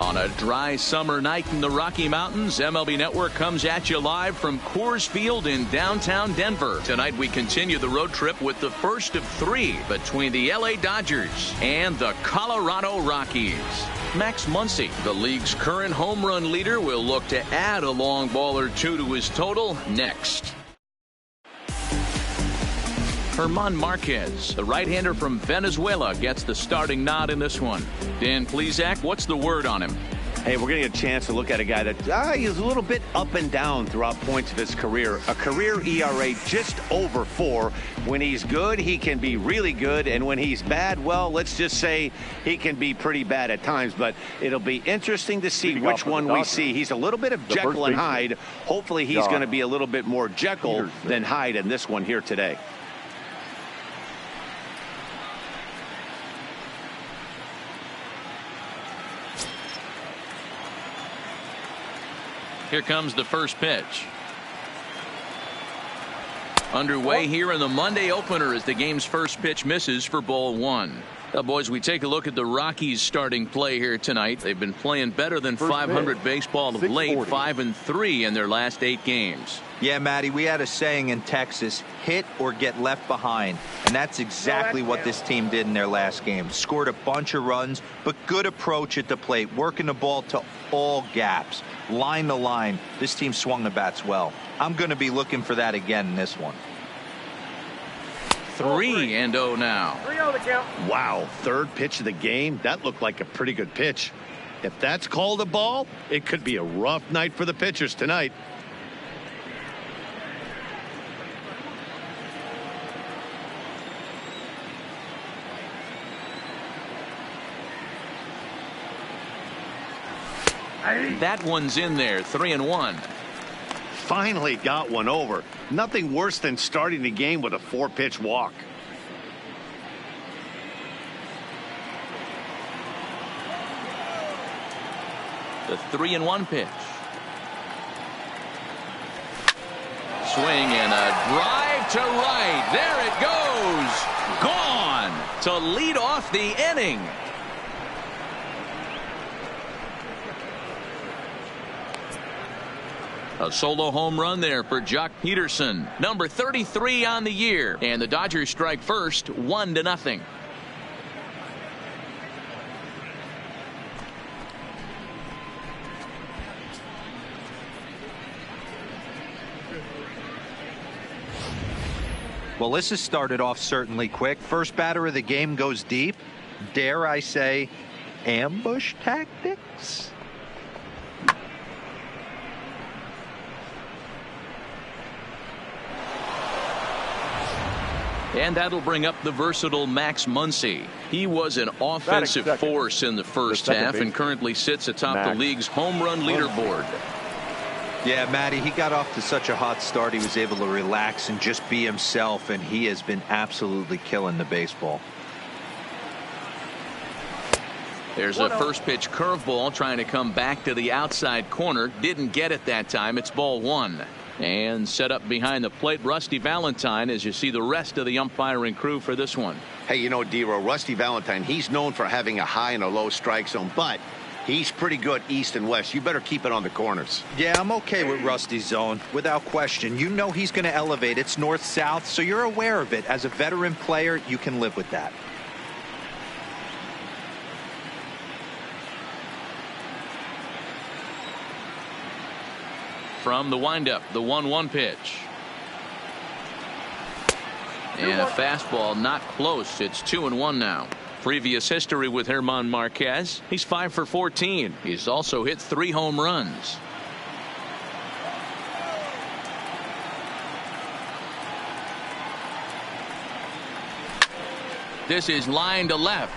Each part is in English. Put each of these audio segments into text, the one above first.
On a dry summer night in the Rocky Mountains, MLB Network comes at you live from Coors Field in downtown Denver. Tonight we continue the road trip with the first of three between the LA Dodgers and the Colorado Rockies. Max Muncy, the league's current home run leader, will look to add a long ball or two to his total next. German Marquez, the right-hander from Venezuela, gets the starting nod in this one. Dan Plesac, what's the word on him? Hey, we're going to get a chance to look at a guy that he's a little bit up and down throughout points of his career. A career ERA just over 4. When he's good, he can be really good. And when he's bad, well, let's just say he can be pretty bad at times. But it'll be interesting to see which one we see. He's a little bit of Jekyll and Hyde. Hopefully he's going to be a little bit more Jekyll than Hyde in this one here today. Here comes the first pitch. Underway here in the Monday opener as the game's first pitch misses for ball 1. Now, boys, we take a look at the Rockies starting play here tonight. They've been playing better than .500 baseball of late, 5-3 in their last 8 games. Yeah, Matty, we had a saying in Texas, hit or get left behind. And that's exactly what this team did in their last game. Scored a bunch of runs, but good approach at the plate, working the ball to all gaps. Line to line, this team swung the bats well. I'm going to be looking for that again in this one. 3-0 now. 3-0 the count. Wow, third pitch of the game. That looked like a pretty good pitch. If that's called a ball, it could be a rough night for the pitchers tonight. That one's in there, 3-1. Finally got one over. Nothing worse than starting the game with a 4-pitch walk. The 3-1 pitch. Swing and a drive to right. There it goes. Gone to lead off the inning. A solo home run there for Jock Peterson, number 33 on the year. And the Dodgers strike first, 1-0. Well, this has started off certainly quick. First batter of the game goes deep. Dare I say, ambush tactics? And that'll bring up the versatile Max Muncy. He was an offensive force in the first half and currently sits atop the league's home run leaderboard. Yeah, Matty, he got off to such a hot start. He was able to relax and just be himself, and he has been absolutely killing the baseball. There's a first pitch curveball trying to come back to the outside corner. Didn't get it that time. It's ball 1. And set up behind the plate, Rusty Valentine, as you see the rest of the umpiring crew for this one. Hey, you know, D-Row, Rusty Valentine, he's known for having a high and a low strike zone, but he's pretty good east and west. You better keep it on the corners. Yeah, I'm okay with Rusty's zone, without question. You know he's going to elevate. It's north-south, so you're aware of it. As a veteran player, you can live with that. From the windup, the 1-1 pitch. And a fastball not close. It's 2-1 now. Previous history with German Marquez. He's 5 for 14. He's also hit 3 home runs. This is line to left.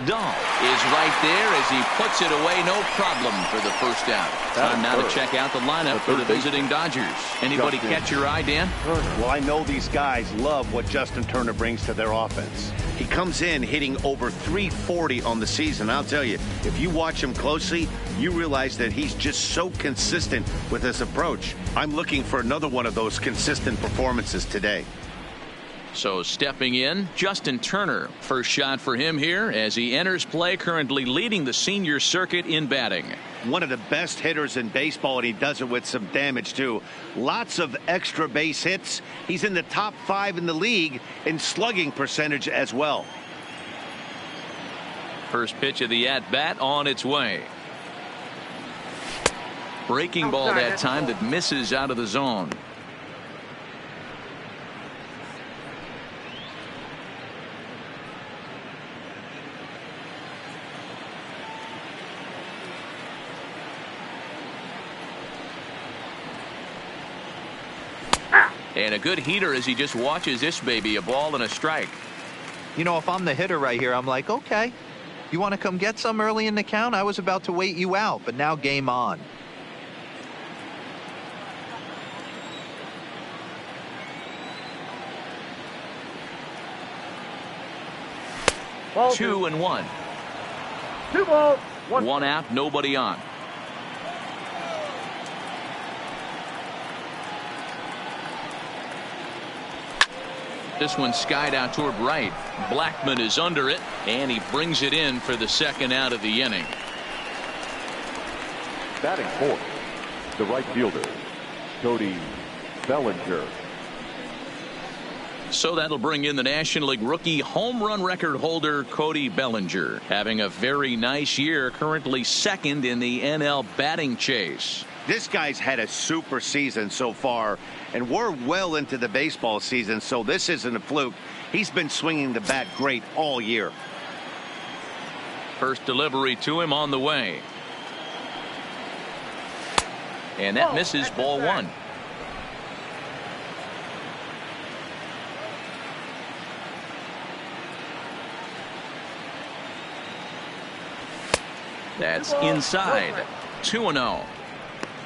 Dahl is right there as he puts it away, no problem for the first out. Time now to check out the lineup for the visiting Dodgers. Anybody catch your eye, Dan? Well, I know these guys love what Justin Turner brings to their offense. He comes in hitting over .340 on the season. I'll tell you, if you watch him closely, you realize that he's just so consistent with his approach. I'm looking for another one of those consistent performances today. So stepping in, Justin Turner. First shot for him here as he enters play, currently leading the senior circuit in batting. One of the best hitters in baseball, and he does it with some damage too. Lots of extra base hits. He's in the top 5 in the league in slugging percentage as well. First pitch of the at-bat on its way. Breaking ball that time that misses out of the zone. And a good heater as he just watches this baby, a ball and a strike. You know, if I'm the hitter right here, I'm like, okay, you want to come get some early in the count? I was about to wait you out, but now game on. Ball 2-1. 2 balls, 1 out, nobody on. This one skied out toward right. Blackman is under it, and he brings it in for the second out of the inning. Batting fourth, the right fielder, Cody Bellinger. So that'll bring in the National League rookie home run record holder Cody Bellinger, having a very nice year, currently second in the NL batting chase. This guy's had a super season so far, and we're well into the baseball season, so this isn't a fluke. He's been swinging the bat great all year. First delivery to him on the way. And that misses, ball 1. That's inside. 2-0.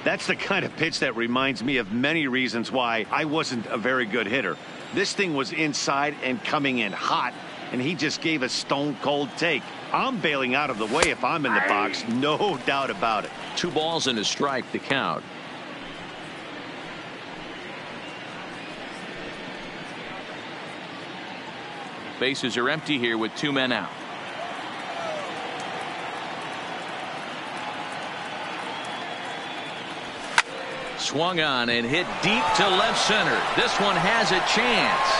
That's the kind of pitch that reminds me of many reasons why I wasn't a very good hitter. This thing was inside and coming in hot, and he just gave a stone cold take. I'm bailing out of the way if I'm in the box, no doubt about it. 2 balls and a strike to count. Bases are empty here with 2 men out. Swung on and hit deep to left center. This one has a chance.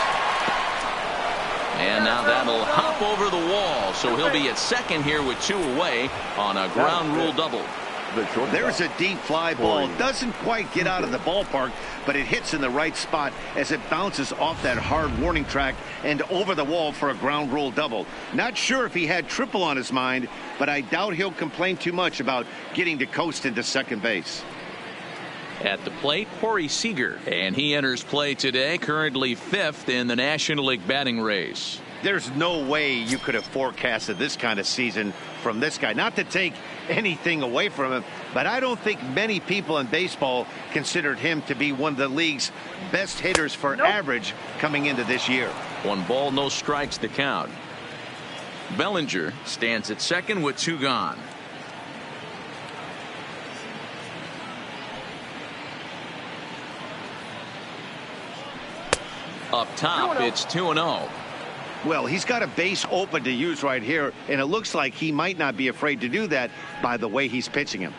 And now that'll hop over the wall. So he'll be at second here with 2 away on a ground rule double. There's a deep fly ball. Doesn't quite get out of the ballpark, but it hits in the right spot as it bounces off that hard warning track and over the wall for a ground rule double. Not sure if he had triple on his mind, but I doubt he'll complain too much about getting to coast into second base. At the plate, Corey Seager, and he enters play today, currently 5th in the National League batting race. There's no way you could have forecasted this kind of season from this guy. Not to take anything away from him, but I don't think many people in baseball considered him to be one of the league's best hitters for average coming into this year. 1 ball, no strikes to count. Bellinger stands at second with 2 gone. Up top, it's 2-0. Well, he's got a base open to use right here, and it looks like he might not be afraid to do that by the way he's pitching him.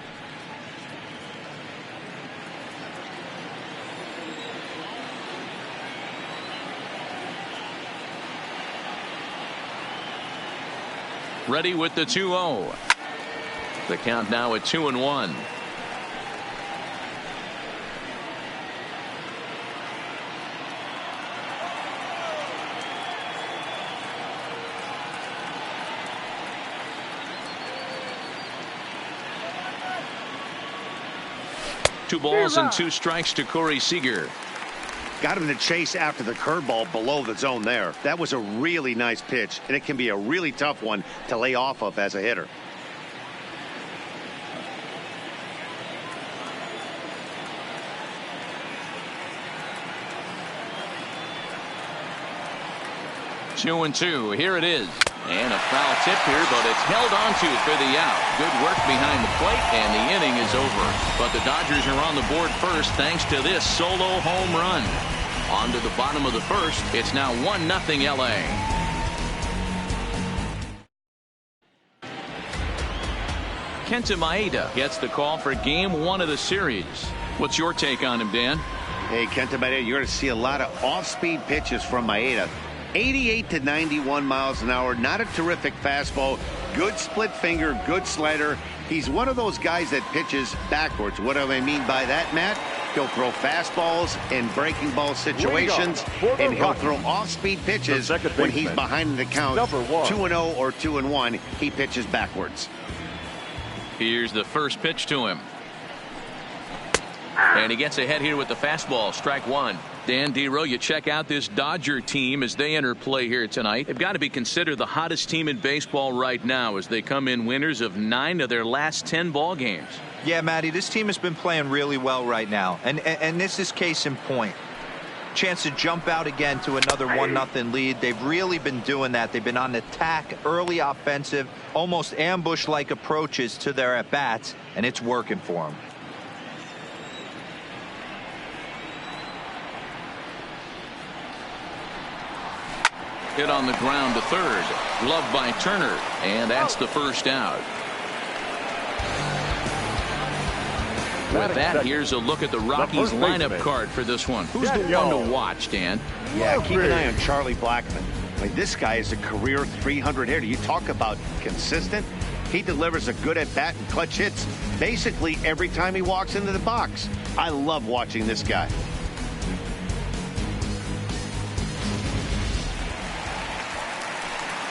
Ready with the 2-0. The count now at 2-1. Two balls and 2 strikes to Corey Seager. Got him to chase after the curveball below the zone there. That was a really nice pitch, and it can be a really tough one to lay off of as a hitter. Two and 2. Here it is. And a foul tip here, but it's held onto for the out. Good work behind the plate, and the inning is over. But the Dodgers are on the board first thanks to this solo home run. On to the bottom of the first. It's now 1-0 LA. Kenta Maeda gets the call for game 1 of the series. What's your take on him, Dan? Hey, Kenta Maeda, you're going to see a lot of off-speed pitches from Maeda. 88 to 91 miles an hour. Not a terrific fastball. Good split finger, good slider. He's one of those guys that pitches backwards. What do I mean by that, Matt? He'll throw fastballs in breaking ball situations, and he'll throw off-speed pitches when he's behind the count. 2-0 or 2-1, he pitches backwards. Here's the first pitch to him. And he gets ahead here with the fastball. Strike one. Dan Dero, you check out this Dodger team as they enter play here tonight. They've got to be considered the hottest team in baseball right now as they come in winners of 9 of their last 10 ball games. Yeah, Matty, this team has been playing really well right now. And this is case in point. Chance to jump out again to another 1-0 lead. They've really been doing that. They've been on attack, early offensive, almost ambush-like approaches to their at-bats, and it's working for them. Hit on the ground to third. Gloved by Turner, and that's the first out. With that, here's a look at the Rockies lineup card for this one. Who's the one to watch, Dan? Yeah, keep an eye on Charlie Blackmon. I mean, this guy is a career 300 hitter. You talk about consistent. He delivers a good at-bat and clutch hits basically every time he walks into the box. I love watching this guy.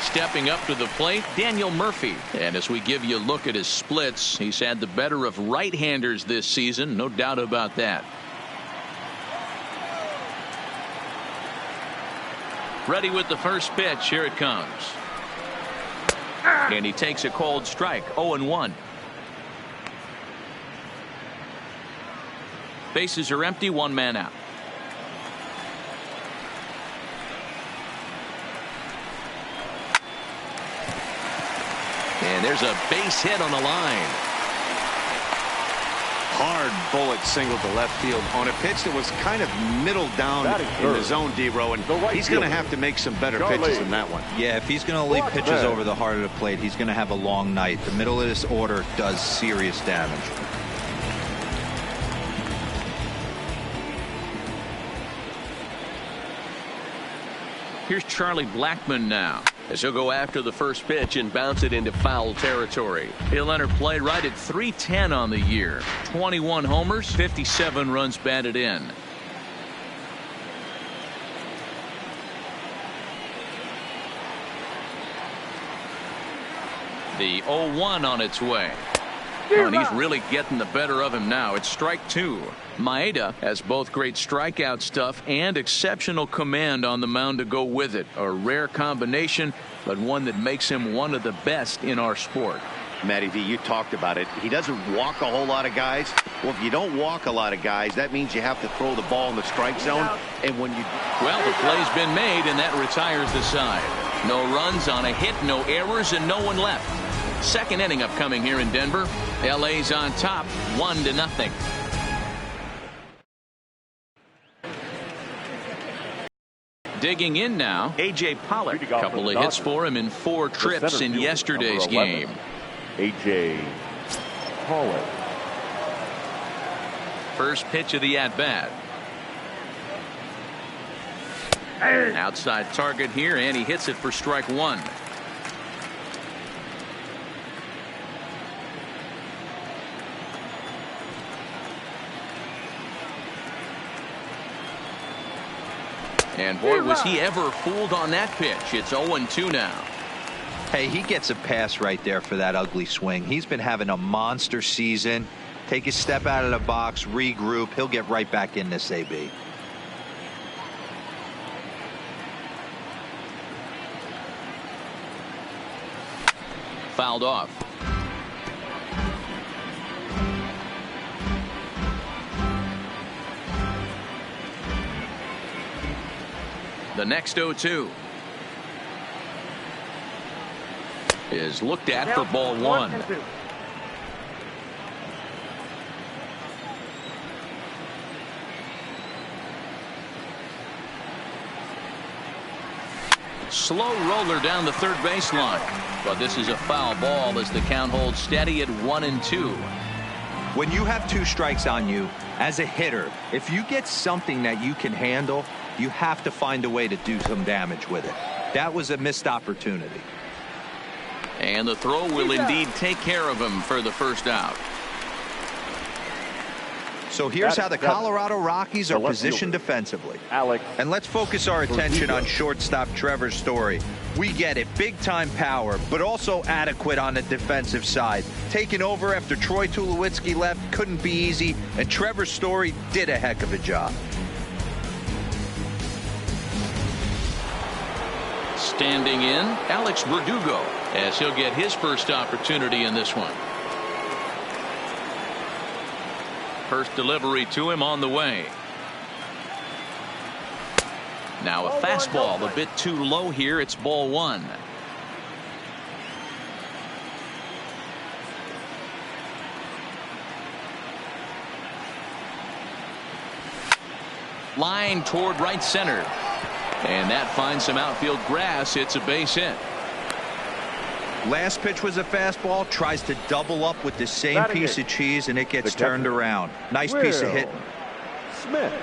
Stepping up to the plate, Daniel Murphy. And as we give you a look at his splits, he's had the better of right-handers this season, no doubt about that. Ready with the first pitch. Here it comes. And he takes a cold strike. 0-1. Bases are empty, 1 man out. And there's a base hit on the line. Hard bullet single to left field on a pitch that was kind of middle down in the zone, D-Row, and he's going to have to make some better pitches than that one. Yeah, if he's going to leave pitches over the heart of the plate, he's going to have a long night. The middle of this order does serious damage. Here's Charlie Blackmon now, as he'll go after the first pitch and bounce it into foul territory. He'll enter play right at .310 on the year. 21 homers, 57 runs batted in. The 0-1 on its way. And he's really getting the better of him now. It's strike two. Maeda has both great strikeout stuff and exceptional command on the mound to go with it. A rare combination, but one that makes him one of the best in our sport. Matty V, you talked about it. He doesn't walk a whole lot of guys. Well, if you don't walk a lot of guys, that means you have to throw the ball in the strike zone. And when you... Well, the play's been made, and that retires the side. No runs on a hit, no errors, and no one left. Second inning upcoming here in Denver. LA's on top, 1-0. Digging in now, A.J. Pollock. A couple of hits for him in 4 trips in yesterday's game. A.J. Pollock. First pitch of the at-bat. Outside target here, and he hits it for strike one. And boy, was he ever fooled on that pitch. It's 0-2 now. Hey, he gets a pass right there for that ugly swing. He's been having a monster season. Take a step out of the box, regroup. He'll get right back in this AB. Fouled off. The next 0-2 is looked at for ball one. Slow roller down the third baseline. But this is a foul ball as the count holds steady at 1-2. When you have 2 strikes on you, as a hitter, if you get something that you can handle, you have to find a way to do some damage with it. That was a missed opportunity. And the throw will indeed take care of him for the first out. So here's how the Colorado Rockies are positioned defensively. Alex. And let's focus our attention on shortstop Trevor Story. We get it, big time power, but also adequate on the defensive side. Taking over after Troy Tulowitzki left couldn't be easy, and Trevor Story did a heck of a job. Standing in, Alex Verdugo, as he'll get his first opportunity in this one. First delivery to him on the way. Now a fastball a bit too low here. It's ball 1. Line toward right center. And that finds some outfield grass. It's a base hit. Last pitch was a fastball, tries to double up with the same piece of cheese, and it gets turned around. Nice piece of hitting. Smith.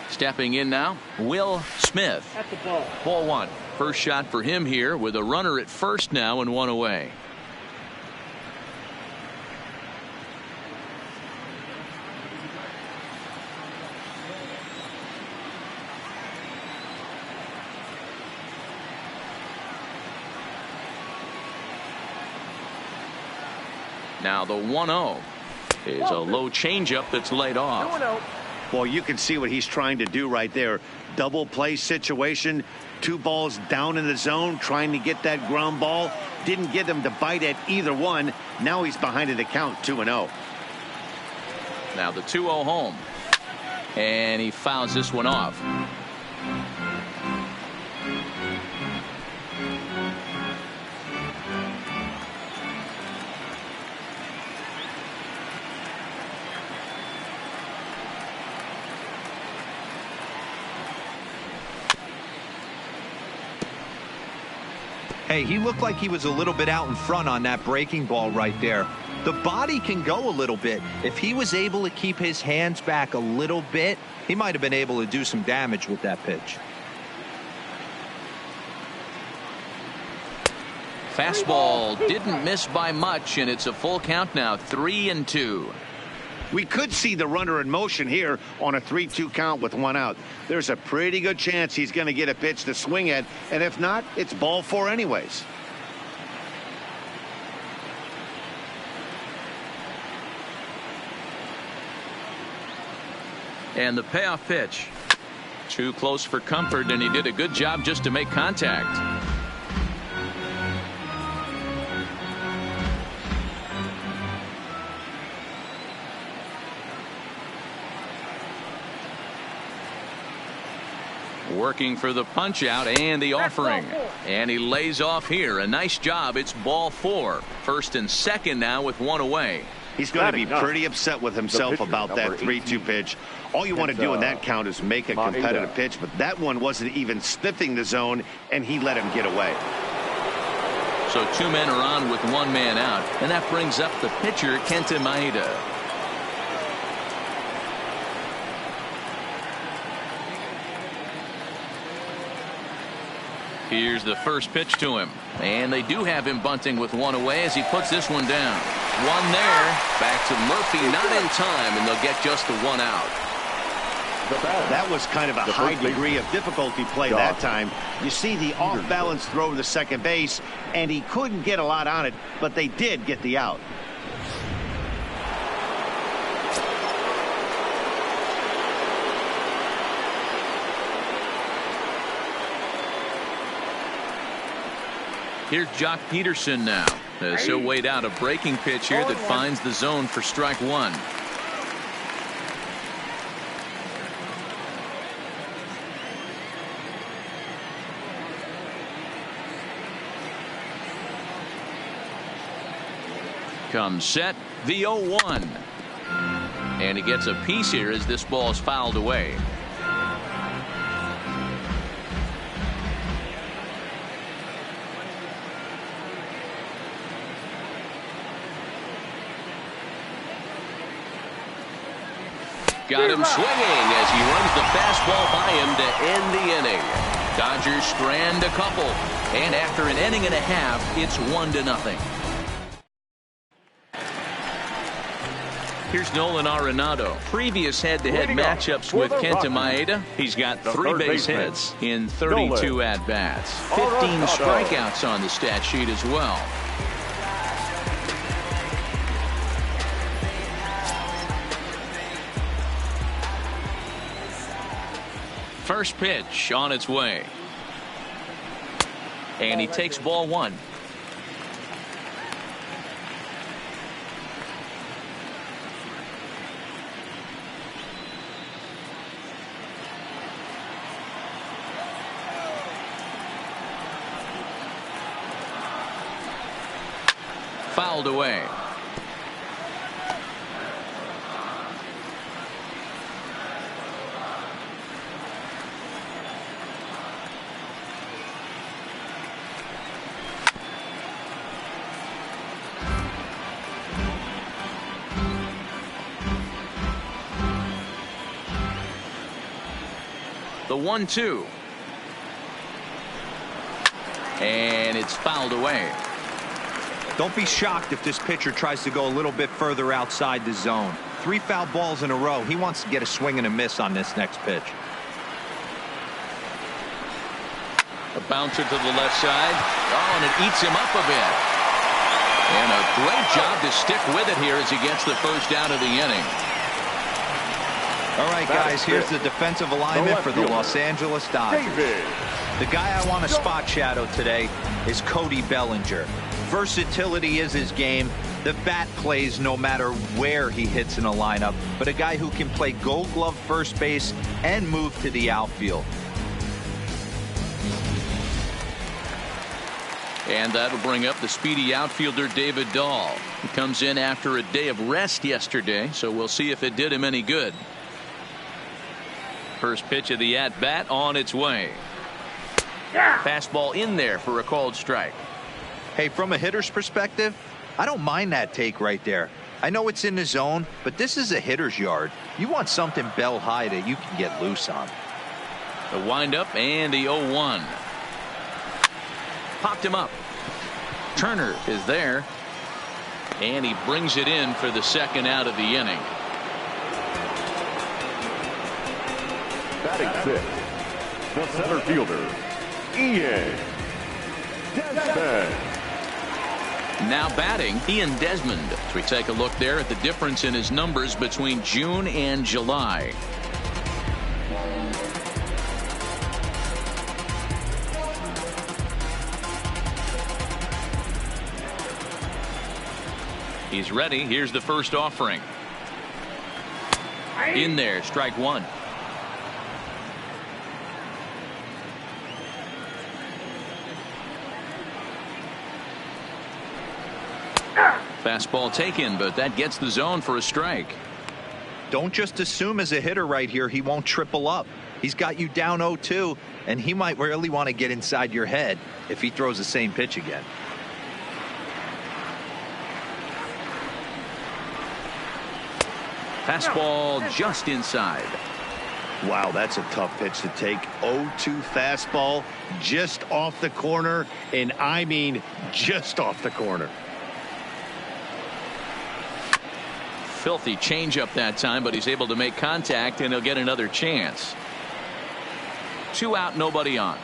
Stepping in now, Will Smith. At the ball. Ball 1. First shot for him here with a runner at first now and 1 away. Now the 1-0 is a low changeup that's laid off. 2-0. Well, you can see what he's trying to do right there. Double play situation. 2 balls down in the zone, trying to get that ground ball. Didn't get him to bite at either one. Now he's behind in the count, 2-0. Now the 2-0 home. And he fouls this one off. Hey, he looked like he was a little bit out in front on that breaking ball right there. The body can go a little bit. If he was able to keep his hands back a little bit, he might have been able to do some damage with that pitch. Fastball didn't miss by much, and it's a full count now, 3-2. We could see the runner in motion here on a 3-2 count with 1 out. There's a pretty good chance he's going to get a pitch to swing at, and if not, it's ball 4 anyways. And the payoff pitch. Too close for comfort, and he did a good job just to make contact. Working for the punch out and the offering, and he lays off here. A nice job. It's ball 4. First and second now with 1 away. He's going to be pretty upset with himself about that 3-2 pitch. All you want to do in that count is make a competitive pitch, but that one wasn't even sniffing the zone, and he let him get away. So 2 men are on with 1 man out, and that brings up the pitcher, Kenta Maeda. Here's the first pitch to him, and they do have him bunting with 1 away as he puts this one down. 1 there, back to Murphy, not in time, and they'll get just the 1 out. That was kind of a high degree of difficulty play that time. You see the off-balance throw to second base, and he couldn't get a lot on it, but they did get the out. Here's Jock Peterson now, as he'll wait out a breaking pitch here that finds the zone for strike 1. Comes set, the 0-1. And he gets a piece here as this ball is fouled away. Got him swinging as he runs the fastball by him to end the inning. Dodgers strand a couple, and after an inning and a half, it's 1-0. Here's Nolan Arenado. Previous head-to-head matchups with Kenta Maeda. He's got 3 base hits in 32 at-bats. 15 strikeouts on the stat sheet as well. First pitch on its way. And he takes ball 1. Fouled away. The 1-2. And it's fouled away. Don't be shocked if this pitcher tries to go a little bit further outside the zone. 3 foul balls in a row. He wants to get a swing and a miss on this next pitch. A bouncer to the left side. Oh, and it eats him up a bit. And a great job to stick with it here as he gets the first out of the inning. All right, guys, here's the defensive alignment for the Los Angeles Dodgers. The guy I want to spot shadow today is Cody Bellinger. Versatility is his game. The bat plays no matter where he hits in a lineup, but a guy who can play Gold Glove first base and move to the outfield. And that'll bring up the speedy outfielder David Dahl. He comes in after a day of rest yesterday, so we'll see if it did him any good. First pitch of the at-bat on its way. Fastball in there for a called strike. Hey, from a hitter's perspective, I don't mind that take right there. I know it's in the zone, but this is a hitter's yard. You want something bell high that you can get loose on. The windup and the 0-1. Popped him up. Turner is there. And he brings it in for the second out of the inning. Batting 6, the center fielder, Ian Desmond. Now batting, Ian Desmond. As we take a look there at the difference in his numbers between June and July. He's ready. Here's the first offering. In there, strike 1. Fastball taken, but that gets the zone for a strike. Don't just assume as a hitter right here he won't triple up. He's got you down 0-2, and he might really want to get inside your head if he throws the same pitch again. Fastball just inside. Wow, that's a tough pitch to take. 0-2 fastball just off the corner, and I mean just off the corner. Filthy changeup that time, but he's able to make contact, and he'll get another chance. 2 out, nobody on.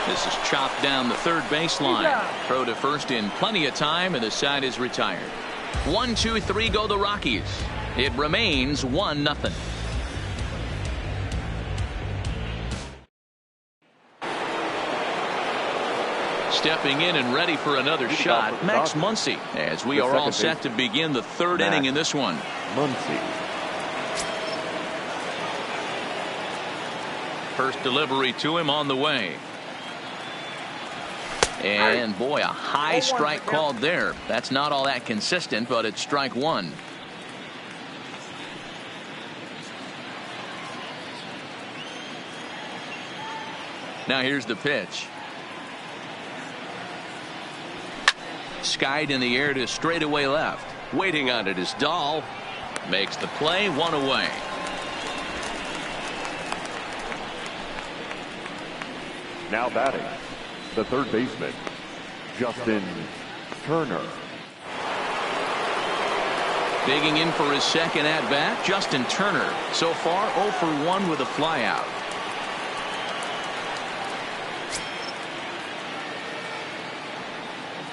This is chopped down the third baseline. Throw to first in plenty of time, and the side is retired. 1, 2, 3 go the Rockies. It remains 1-0. Stepping in and ready for another shot, Max Muncy, as we are all set to begin the third inning in this one. Muncy. First delivery to him on the way. And boy, a high strike called there. That's not all that consistent, but it's strike one. Now here's the pitch. Skied in the air to straightaway left. Waiting on it is Dahl. Makes the play, one away. Now batting, the third baseman, Justin Turner. Digging in for his second at-bat, Justin Turner. So far 0 for 1 with a flyout.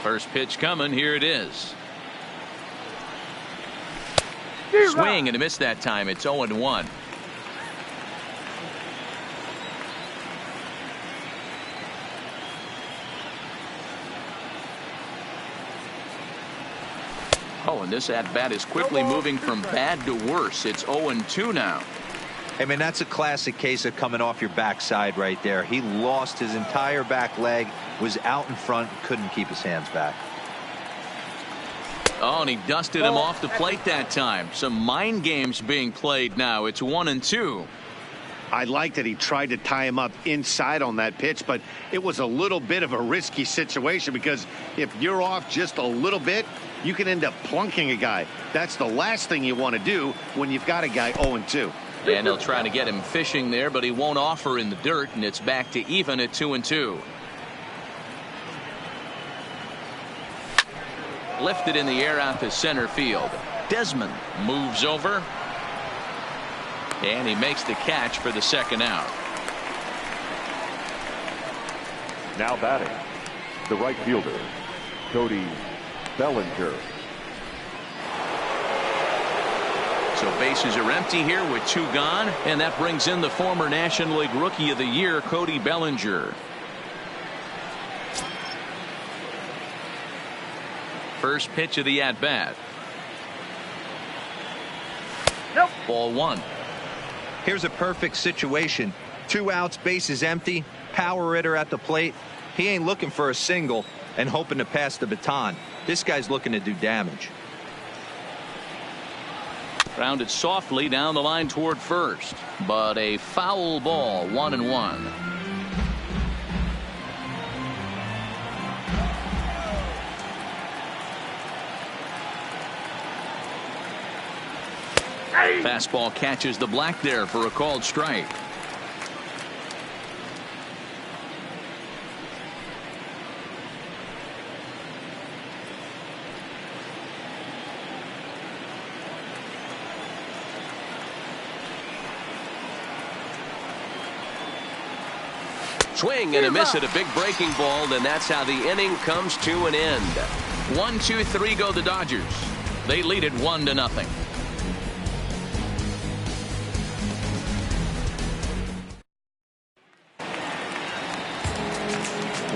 First pitch coming. Here it is. Swing and a miss that time. It's 0-1. Oh, and this at-bat is quickly moving from bad to worse. It's 0-2 now. I mean, that's a classic case of coming off your backside right there. He lost his entire back leg, was out in front, couldn't keep his hands back. Oh, and he dusted him off the plate that time. Some mind games being played now. It's 1-2. I like that he tried to tie him up inside on that pitch, but it was a little bit of a risky situation because if you're off just a little bit, you can end up plunking a guy. That's the last thing you want to do when you've got a guy 0-2. And they'll try to get him fishing there, but he won't offer in the dirt, and it's back to even at 2-2. Lifted in the air out to center field. Desmond moves over. And he makes the catch for the second out. Now batting, the right fielder, Cody Bellinger. So bases are empty here with 2 gone, and that brings in the former National League Rookie of the Year, Cody Bellinger. First pitch of the at-bat. Nope. Ball 1. Here's a perfect situation. 2 outs, bases empty, power hitter at the plate. He ain't looking for a single and hoping to pass the baton. This guy's looking to do damage. Grounded softly down the line toward first, but a foul ball, 1-1. Fastball catches the black there for a called strike. Swing and a miss at a big breaking ball, and that's how the inning comes to an end. 1-2-3 go the Dodgers. They lead it 1-0.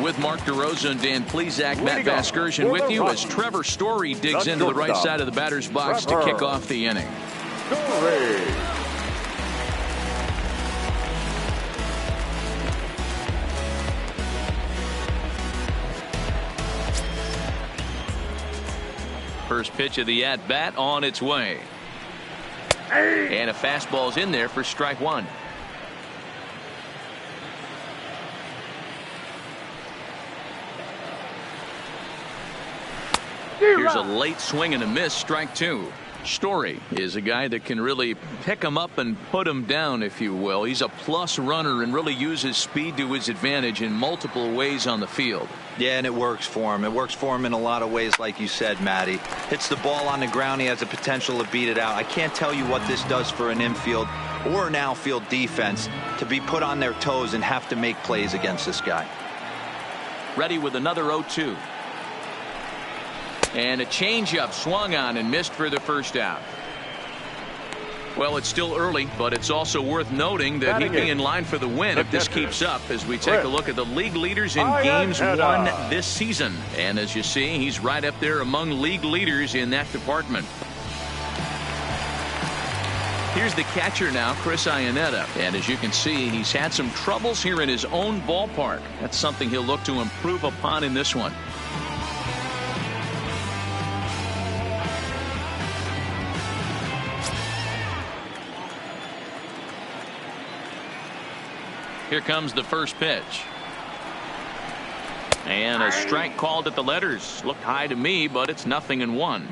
With Mark DeRosa and Dan Plesac, Matt Vasgersian with you as Trevor Story digs into the right side of the batter's box to kick off the inning. First pitch of the at-bat on its way. And a fastball's in there for strike 1. Here's a late swing and a miss, strike 2. Story is a guy that can really pick him up and put him down, if you will. He's a plus runner and really uses speed to his advantage in multiple ways on the field. Yeah, and it works for him. It works for him in a lot of ways, like you said, Matty. Hits the ball on the ground. He has the potential to beat it out. I can't tell you what this does for an infield or an outfield defense to be put on their toes and have to make plays against this guy. Ready with another 0-2. And a changeup swung on and missed for the first out. Well, it's still early, but it's also worth noting that he'd be in line for the win if this keeps up as we take a look at the league leaders in games won this season. And as you see, he's right up there among league leaders in that department. Here's the catcher now, Chris Iannetta. And as you can see, he's had some troubles here in his own ballpark. That's something he'll look to improve upon in this one. Here comes the first pitch. And a strike called at the letters. Looked high to me, but it's 0-1.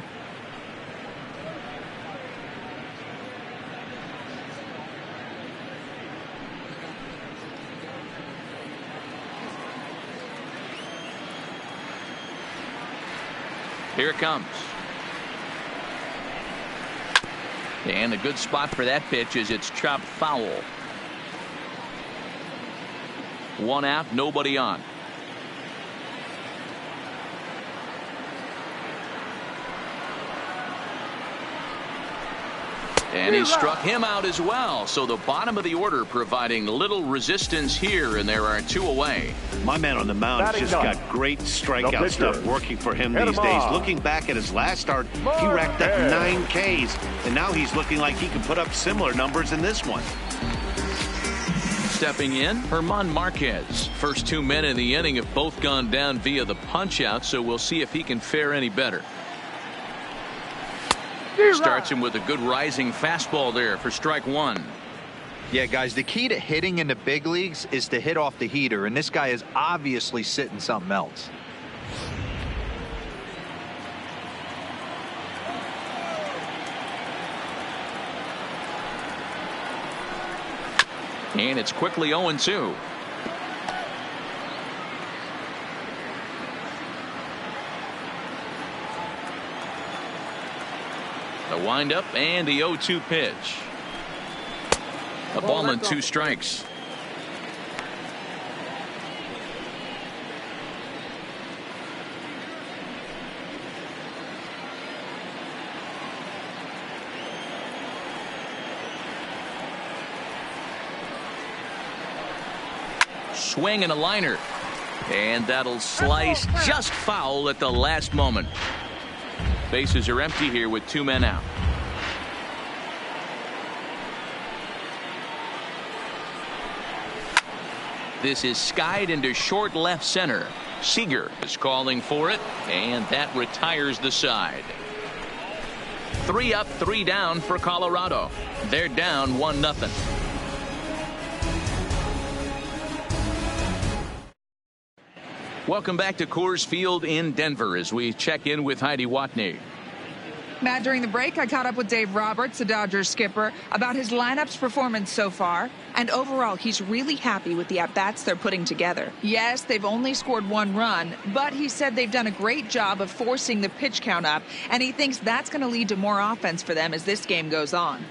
Here it comes. And a good spot for that pitch is it's chopped foul. 1 out, nobody on. And he struck him out as well. So the bottom of the order providing little resistance here, and there are 2 away. My man on the mound has just got great strikeout stuff working for him these days. Looking back at his last start, he racked up 9 Ks, and now he's looking like he can put up similar numbers in this one. Stepping in, German Marquez. First 2 men in the inning have both gone down via the punch-out, so we'll see if he can fare any better. Starts him with a good rising fastball there for strike 1. Yeah, guys, the key to hitting in the big leagues is to hit off the heater, and this guy is obviously sitting something else. And it's quickly 0-2. The windup and the 0-2 pitch. A ball and 2 strikes. Swing and a liner. And that'll slice just foul at the last moment. Bases are empty here with 2 men out. This is skied into short left center. Seager is calling for it, and that retires the side. 3 up, 3 down for Colorado. They're down 1-0. Welcome back to Coors Field in Denver as we check in with Heidi Watney. Matt, during the break, I caught up with Dave Roberts, the Dodgers skipper, about his lineup's performance so far. And overall, he's really happy with the at-bats they're putting together. Yes, they've only scored 1 run, but he said they've done a great job of forcing the pitch count up, and he thinks that's going to lead to more offense for them as this game goes on.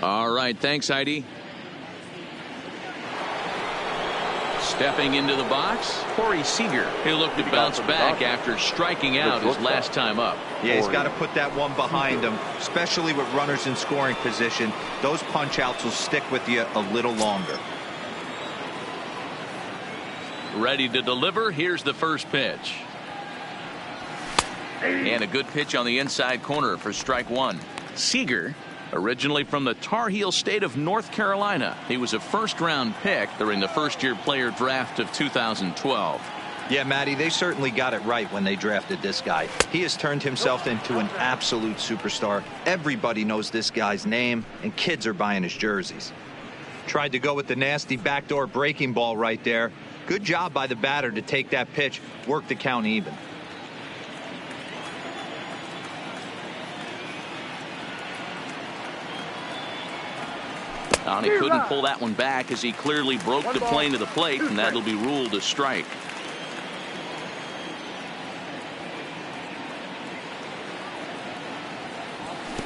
All right, thanks, Heidi. Stepping into the box, Corey Seager. He'll look to bounce back after striking out his last time up. Yeah, he's got to put that one behind him, especially with runners in scoring position. Those punch-outs will stick with you a little longer. Ready to deliver. Here's the first pitch. And a good pitch on the inside corner for strike 1. Seager, originally from the Tar Heel state of North Carolina. He was a first-round pick during the first-year player draft of 2012. Yeah, Matty, they certainly got it right when they drafted this guy. He has turned himself into an absolute superstar. Everybody knows this guy's name, and kids are buying his jerseys. Tried to go with the nasty backdoor breaking ball right there. Good job by the batter to take that pitch, work the count even. And he couldn't pull that one back as he clearly broke the plane to the plate, and that'll be ruled a strike.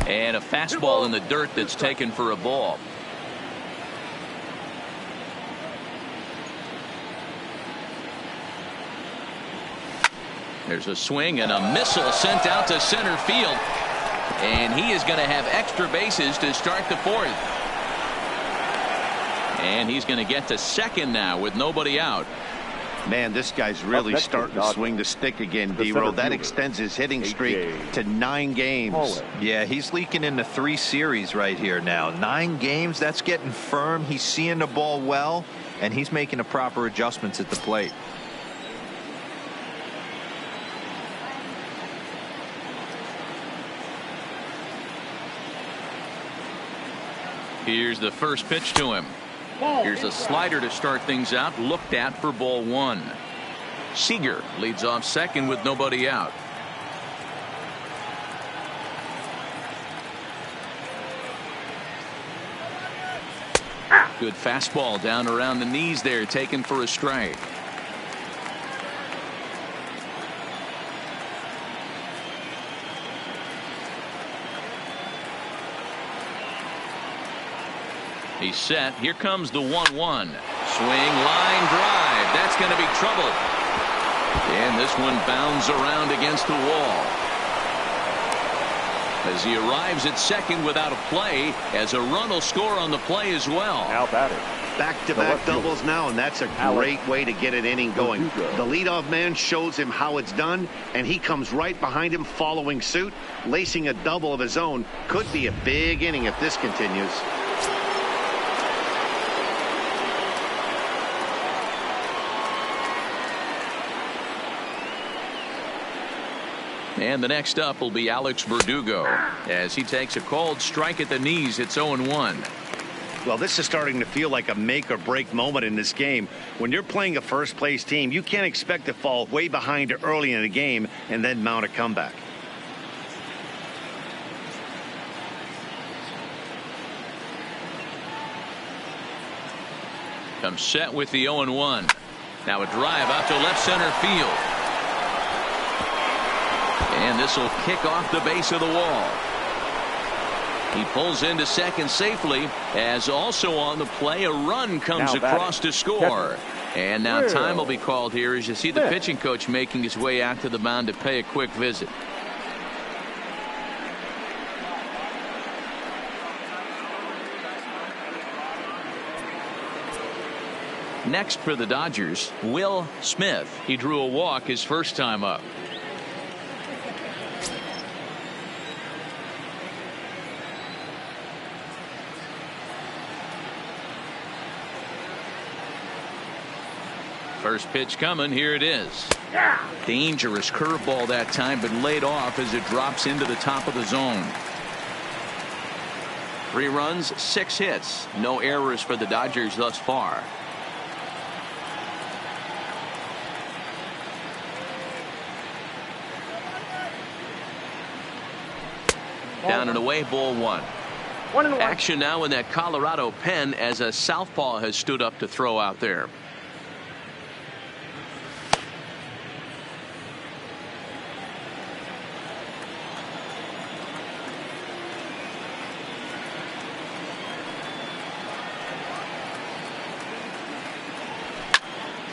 And a fastball in the dirt that's taken for a ball. There's a swing and a missile sent out to center field. And he is going to have extra bases to start the 4th. And he's going to get to second now with nobody out. Man, this guy's really starting to swing the stick again, D-Row. That extends his hitting streak to 9 games. Yeah, he's leaking into 3 series right here now. 9 games, that's getting firm. He's seeing the ball well, and he's making the proper adjustments at the plate. Here's the first pitch to him. Here's a slider to start things out, looked at for ball 1. Seager leads off second with nobody out. Good fastball down around the knees there, taken for a strike. He's set. Here comes the 1-1. Swing, line drive. That's going to be trouble. And this one bounds around against the wall. As he arrives at second without a play, as a run will score on the play as well. Now batting. Back-to-back doubles now, and that's a great way to get an inning going. The leadoff man shows him how it's done, and he comes right behind him following suit. Lacing a double of his own could be a big inning if this continues. And the next up will be Alex Verdugo as he takes a called strike at the knees. It's 0-1. Well, this is starting to feel like a make or break moment in this game. When you're playing a first place team, you can't expect to fall way behind early in the game and then mount a comeback. Comes set with the 0-1. Now a drive out to left center field. And this will kick off the base of the wall. He pulls into second safely, as also on the play a run comes across to score. And now time will be called here as you see the pitching coach making his way out to the mound to pay a quick visit. Next for the Dodgers, Will Smith. He drew a walk his first time up. First pitch coming. Here it is. Dangerous curveball that time, but laid off as it drops into the top of the zone. 3 runs, 6 hits. No errors for the Dodgers thus far. Down and away, ball 1. Action now in that Colorado pen as a southpaw has stood up to throw out there.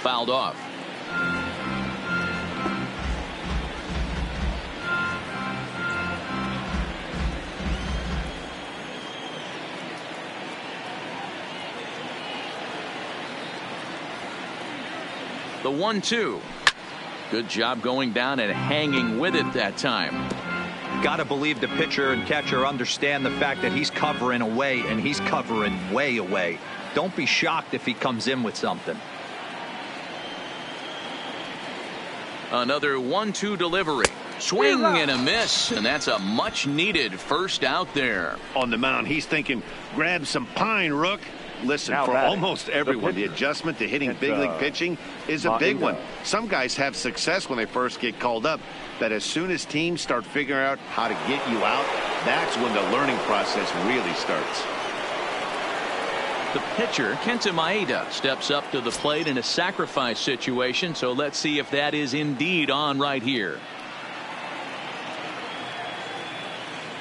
Fouled off. The 1-2. Good job going down and hanging with it that time. Got to believe the pitcher and catcher understand the fact that he's covering away, and he's covering way away. Don't be shocked if he comes in with something. Another 1-2 delivery. Swing and a miss, and that's a much needed first out there. On the mound, he's thinking, grab some pine, Rook. Listen, for almost everyone, the adjustment to hitting big league pitching is a big one. Some guys have success when they first get called up, but as soon as teams start figuring out how to get you out, that's when the learning process really starts. The pitcher, Kenta Maeda, steps up to the plate in a sacrifice situation, so let's see if that is indeed on right here.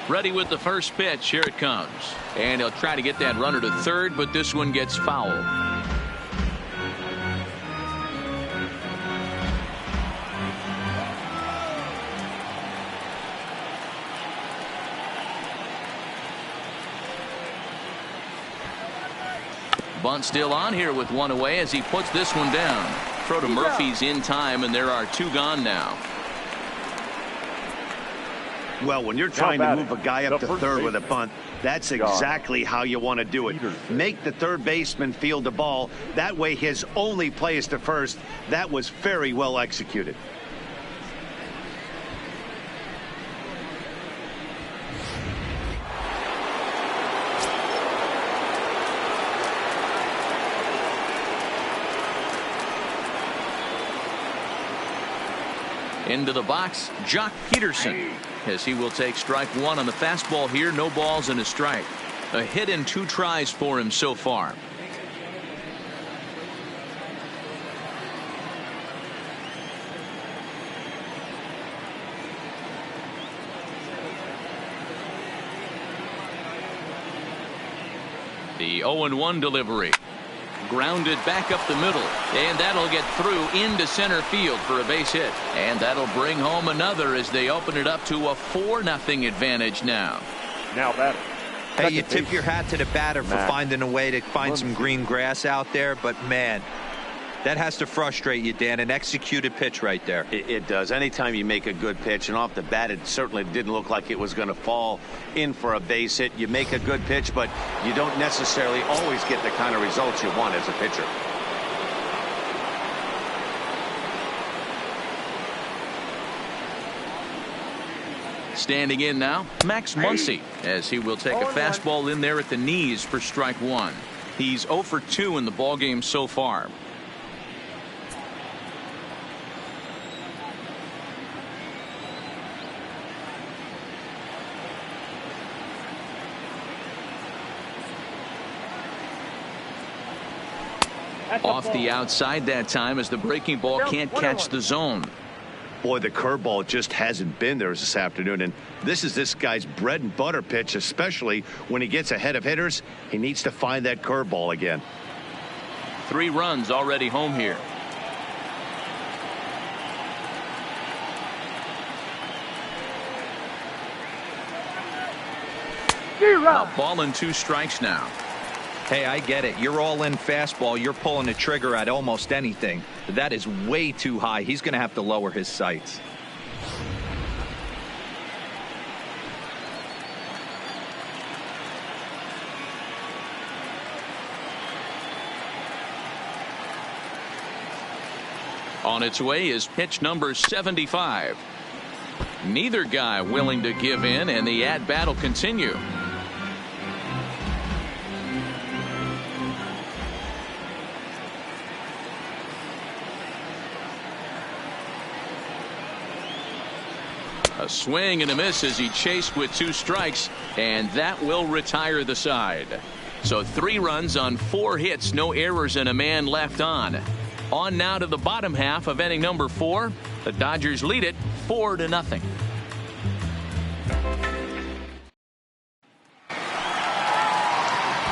Ready with the first pitch. Here it comes. And he'll try to get that runner to third, but this one gets foul. Bunt still on here with one away as he puts this one down. throw to Murphy's in time, and there are 2 gone now. Well, when you're trying to move a guy up to third with a bunt, that's exactly how you want to do it. Make the third baseman field the ball. That way his only play is to first. That was very well executed. Into the box, Jock Peterson, as he will take strike 1 on the fastball here. No balls and a strike. A hit in 2 tries for him so far. The 0-1 delivery. Grounded back up the middle, and that'll get through into center field for a base hit, and that'll bring home another as they open it up to a 4-0 advantage now. Now batting. Hey, you tip your hat to the batter for finding a way to find some green grass out there, but man, that has to frustrate you, Dan. An executed pitch right there. It does. Anytime you make a good pitch, and off the bat it certainly didn't look like it was going to fall in for a base hit. You make a good pitch, but you don't necessarily always get the kind of results you want as a pitcher. Standing in now, Max Muncy, as he will take a fastball in there at the knees for strike 1. He's 0 for 2 in the ballgame so far. Off the outside that time as the breaking ball can't catch the zone. Boy, the curveball just hasn't been there this afternoon, and this is this guy's bread and butter pitch, especially when he gets ahead of hitters. He needs to find that curveball again. 3 runs already home here. A ball and 2 strikes now. Hey, I get it. You're all in fastball. You're pulling the trigger at almost anything. But that is way too high. He's going to have to lower his sights. On its way is pitch number 75. Neither guy willing to give in, and the at-bat will continue. A swing and a miss as he chased with 2 strikes, and that will retire the side. So 3 runs on 4 hits, no errors, and a man left on. On now to the bottom half of inning number 4. The Dodgers lead it 4-0.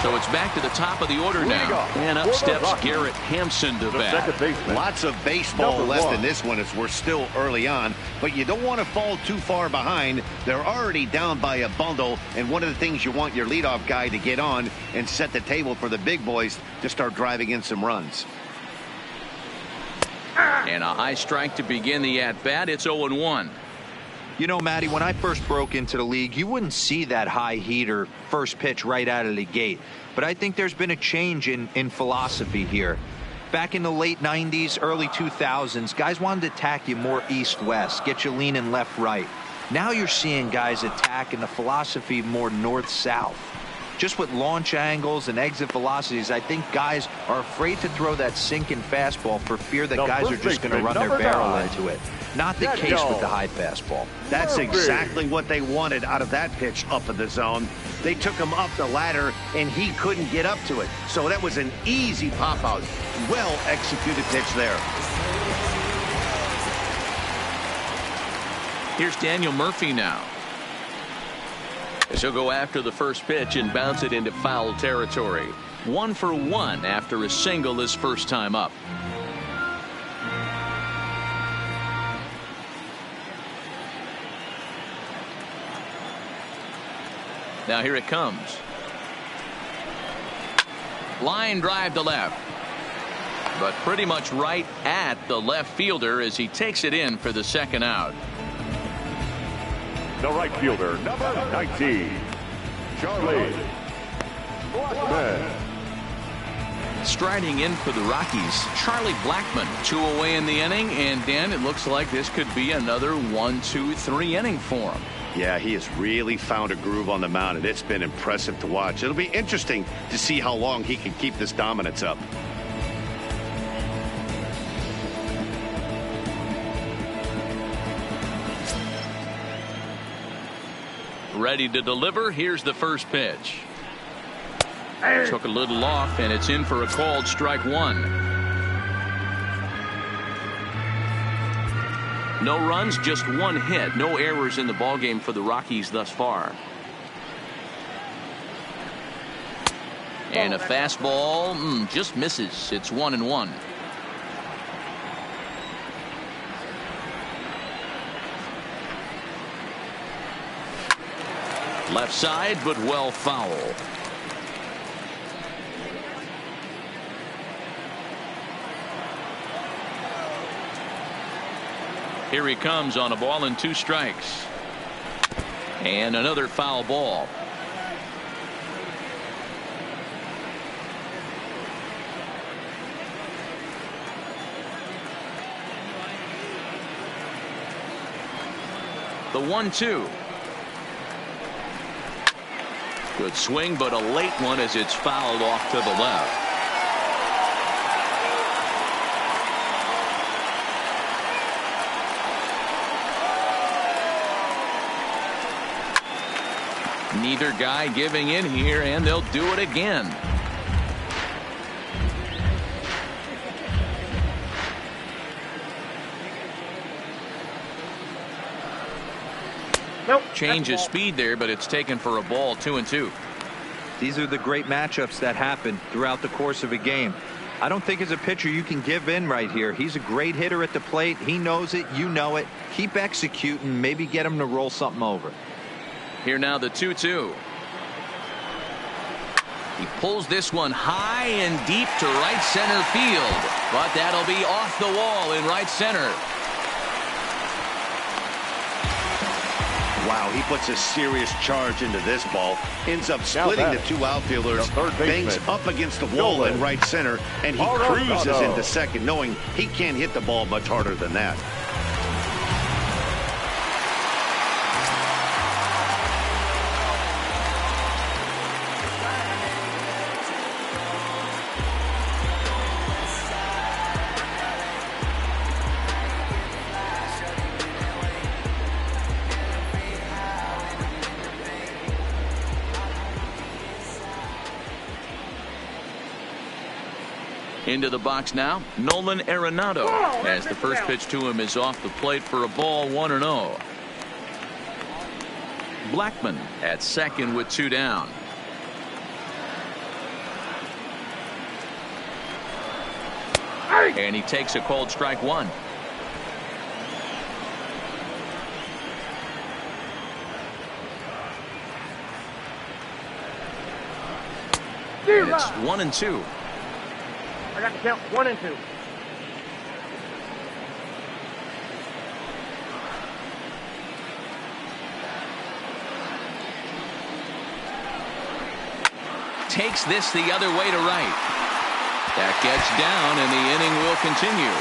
So it's back to the top of the order now, and up steps Garrett Hampson to bat. Lots of baseball left in this one as we're still early on, but you don't want to fall too far behind. They're already down by a bundle, and one of the things you want your leadoff guy to get on and set the table for the big boys to start driving in some runs. And a high strike to begin the at-bat. It's 0-1. You know, Matty, when I first broke into the league, you wouldn't see that high heater first pitch right out of the gate. But I think there's been a change in philosophy here. Back in the late 90s, early 2000s, guys wanted to attack you more east-west, get you leaning left-right. Now you're seeing guys attacking the philosophy more north-south. Just with launch angles and exit velocities, I think guys are afraid to throw that sinking fastball for fear that guys are just going to run their barrel into it. Not the case with the high fastball. That's exactly what they wanted out of that pitch up in the zone. They took him up the ladder, and he couldn't get up to it. So that was an easy pop-out. Well-executed pitch there. Here's Daniel Murphy now. As he'll go after the first pitch and bounce it into foul territory. 1 for 1 after a single his first time up. Now here it comes. Line drive to left. but pretty much right at the left fielder as he takes it in for the second out. The right fielder, number 19, Charlie Blackmon. Striding in for the Rockies, Charlie Blackmon. 2 away in the inning, and Dan, it looks like this could be another 1-2-3 inning for him. Yeah, he has really found a groove on the mound, and it's been impressive to watch. It'll be interesting to see how long he can keep this dominance up. Ready to deliver. Here's the first pitch. Took a little off, and it's in for a called strike 1. No runs, just 1 hit. No errors in the ballgame for the Rockies thus far. And a fastball just misses. It's 1-1. Left side, but well foul. Here he comes on a ball and 2 strikes. And another foul ball. The 1-2. Good swing, but a late one as it's fouled off to the left. Neither guy giving in here, and they'll do it again. Nope. Change of speed there, but it's taken for a ball. 2-2. These are the great matchups that happen throughout the course of a game. I don't think as a pitcher you can give in right here. He's a great hitter at the plate. He knows it. You know it. Keep executing. Maybe get him to roll something over. Here now the 2-2. He pulls this one high and deep to right center field, but that'll be off the wall in right center. Wow, he puts a serious charge into this ball. Ends up splitting the 2 outfielders. Bangs up against the wall in right center, and he cruises into second, knowing he can't hit the ball much harder than that. Into the box now, Nolan Arenado, as the first pitch to him is off the plate for a ball. 1-0. Blackmon at second with 2 down. And he takes a called strike 1. And it's 1-2. I got the count 1 and 2. Takes this the other way to right. That gets down, and the inning will continue.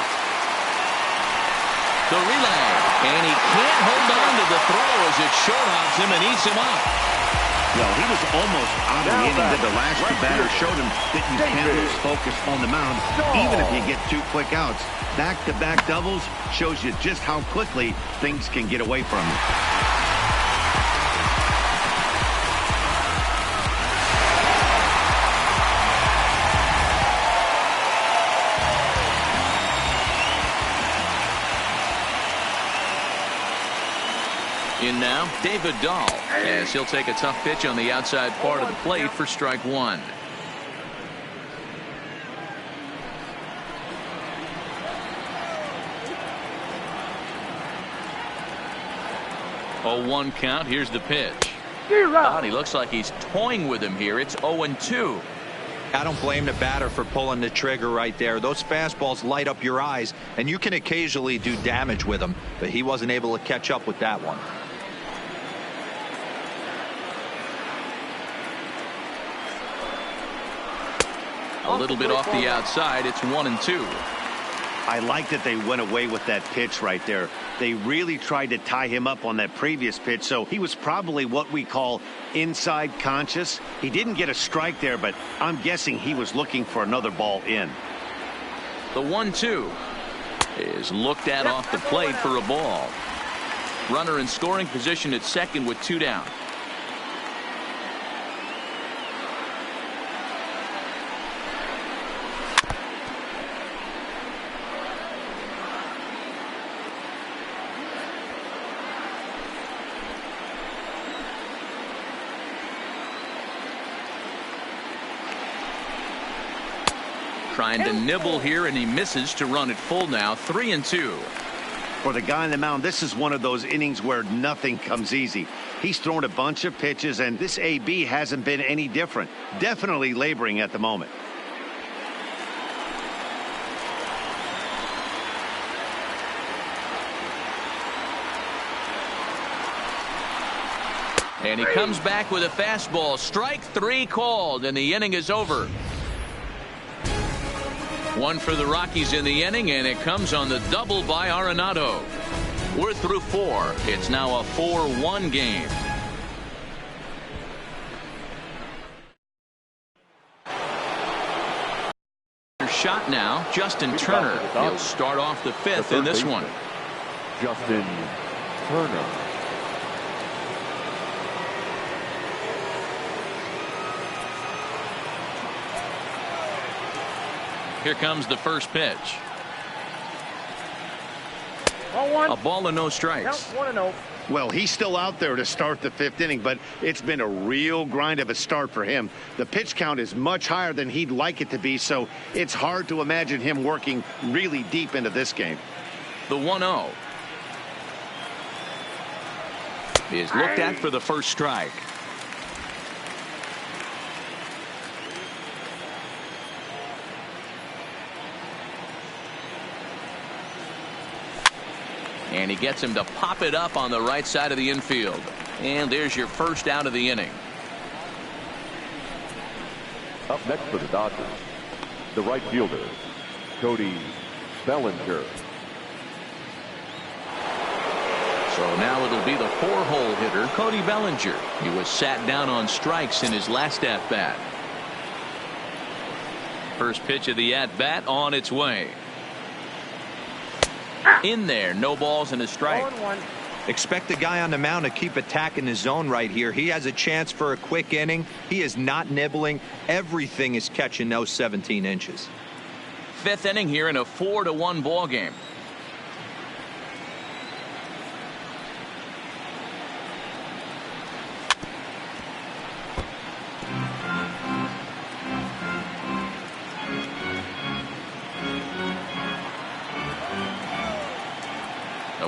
The relay, and he can't hold on to the throw as it short-hops him and eats him up. Well, he was almost out of the inning, but the last 2 batters showed him that you can't lose focus on the mound, even if you get 2 quick outs. Back-to-back doubles shows you just how quickly things can get away from you. In now, David Dahl, as he'll take a tough pitch on the outside part of the plate for strike 1. 0-1 count. Here's the pitch. He looks like he's toying with him here. It's 0-2. I don't blame the batter for pulling the trigger right there. Those fastballs light up your eyes, and you can occasionally do damage with them, but he wasn't able to catch up with that one. A little bit off the outside. It's 1-2. I like that they went away with that pitch right there. They really tried to tie him up on that previous pitch, so he was probably what we call inside conscious. He didn't get a strike there, but I'm guessing he was looking for another ball in. The 1-2 is looked at off the plate for a ball. Runner in scoring position at second with 2 down. Trying to nibble here, and he misses to run it full now. 3-2. For the guy on the mound, this is one of those innings where nothing comes easy. He's thrown a bunch of pitches, and this AB hasn't been any different. Definitely laboring at the moment. And he comes back with a fastball. Strike 3 called, and the inning is over. 1 for the Rockies in the inning, and it comes on the double by Arenado. We're through 4. It's now a 4-1 game. Shot now, Justin Turner. He'll start off the 5th in this one. Justin Turner. Here comes the first pitch. Ball 1. A ball and no strikes. Count 1-0. Well, he's still out there to start the 5th inning, but it's been a real grind of a start for him. The pitch count is much higher than he'd like it to be, so it's hard to imagine him working really deep into this game. The 1-0 is looked at for the first strike. And he gets him to pop it up on the right side of the infield. And there's your first out of the inning. Up next for the Dodgers, the right fielder, Cody Bellinger. So now it'll be the 4-hole hitter, Cody Bellinger. He was sat down on strikes in his last at-bat. First pitch of the at-bat on its way. In there, no balls and a strike. 1-1. Expect the guy on the mound to keep attacking his zone right here. He has a chance for a quick inning. He is not nibbling. Everything is catching those 17 inches. 5th inning here in a 4-1 ball game.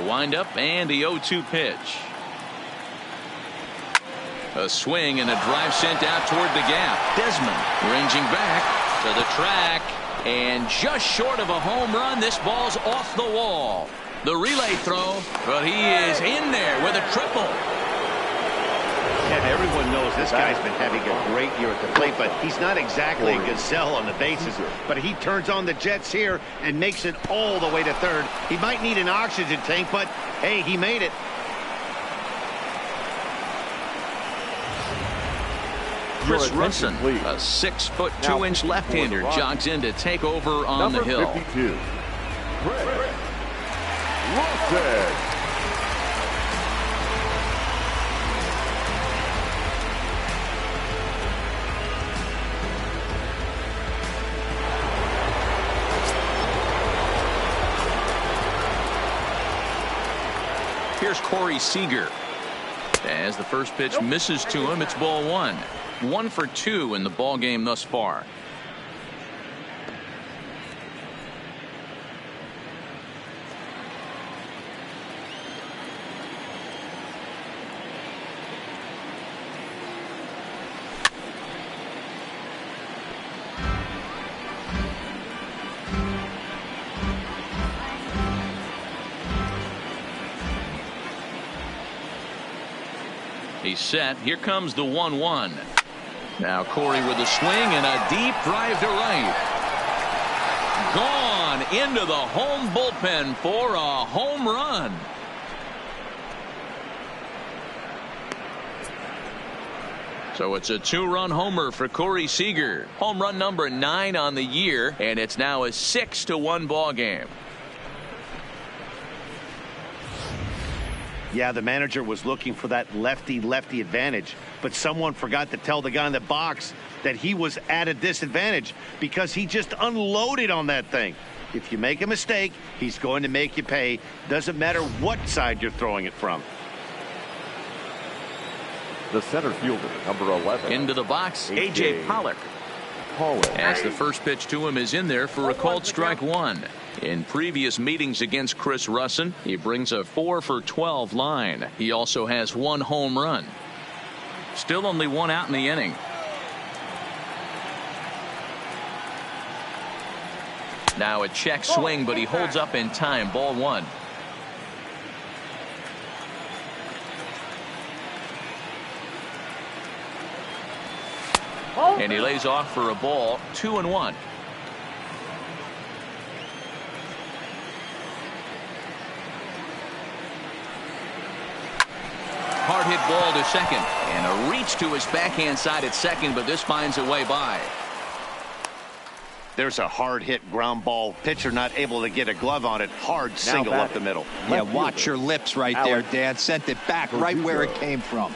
Windup and the 0-2 pitch. A swing and a drive sent out toward the gap. Desmond ranging back to the track, and just short of a home run. This ball's off the wall. The relay throw, but he is in there with a triple. And everyone knows this guy's been having a great year at the plate, but he's not exactly a gazelle on the bases. But he turns on the jets here and makes it all the way to third. He might need an oxygen tank, but hey, he made it. Chris Russin, a 6-foot 2-inch left-hander, jogs in to take over on the hill. 52, Chris Russin. Here's Corey Seager. As the first pitch misses to him, it's ball 1. 1 for 2 in the ball game thus far. He's set. Here comes the 1-1. Now Corey with a swing and a deep drive to right. Gone into the home bullpen for a home run. So it's a 2-run homer for Corey Seager. Home run number 9 on the year, and it's now a 6-1 ball game. Yeah, the manager was looking for that lefty-lefty advantage, but someone forgot to tell the guy in the box that he was at a disadvantage because he just unloaded on that thing. If you make a mistake, he's going to make you pay. Doesn't matter what side you're throwing it from. The center fielder, number 11. Into the box, A.J. Pollock. As the first pitch to him is in there for a called strike 1. In previous meetings against Chris Russin, he brings a 4-for-12 line. He also has 1 home run. Still only 1 out in the inning. Now a check swing, but he holds up in time. Ball 1. And he lays off for a ball. 2-1. Hard hit ball to second, and a reach to his backhand side at second, but this finds a way by. There's a hard hit ground ball. Pitcher not able to get a glove on it. Hard single up the middle. Yeah, watch your lips right there, Dan. Sent it back right where it came from.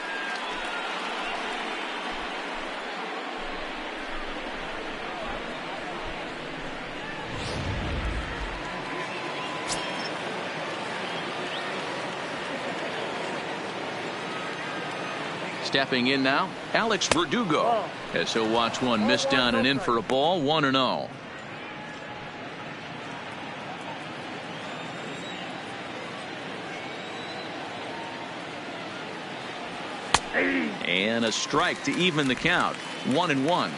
Stepping in now, Alex Verdugo, as he'll watch one miss down and in for a ball. 1-0. And a strike to even the count. 1-1.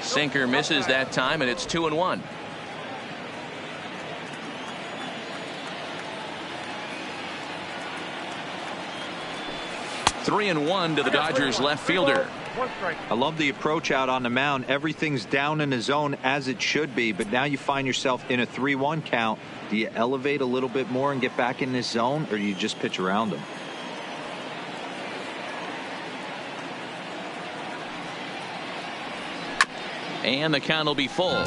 Sinker misses that time, and it's 2-1. Three and 1 to the Dodgers left fielder. I love the approach out on the mound. Everything's down in the zone as it should be, but now you find yourself in a 3-1 count. Do you elevate a little bit more and get back in this zone, or do you just pitch around them? And the count will be full.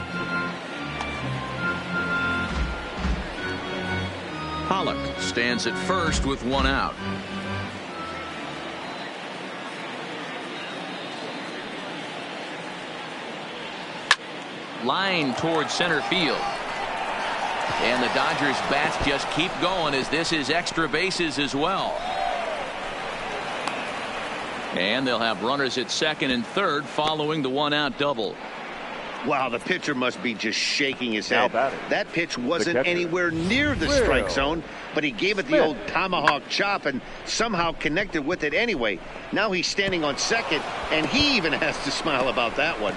Pollock stands at first with 1 out. Line towards center field. And the Dodgers bats just keep going as this is extra bases as well. And they'll have runners at second and third following the 1-out double. Wow, the pitcher must be just shaking his head. That pitch wasn't anywhere near the strike zone, but he gave it the old tomahawk chop and somehow connected with it anyway. Now he's standing on second, and he even has to smile about that one.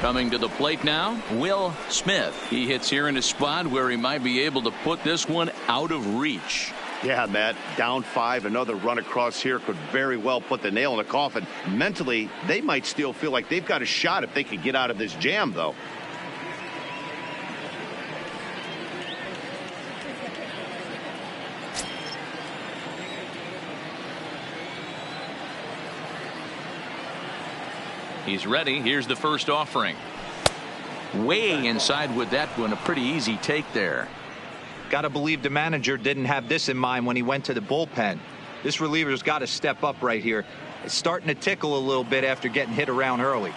Coming to the plate now, Will Smith. He hits here in a spot where he might be able to put this one out of reach. Yeah, Matt, down 5, another run across here could very well put the nail in the coffin. Mentally, they might still feel like they've got a shot if they could get out of this jam, though. He's ready. Here's the first offering. Way inside with that one. A pretty easy take there. Got to believe the manager didn't have this in mind when he went to the bullpen. This reliever's got to step up right here. It's starting to tickle a little bit after getting hit around early.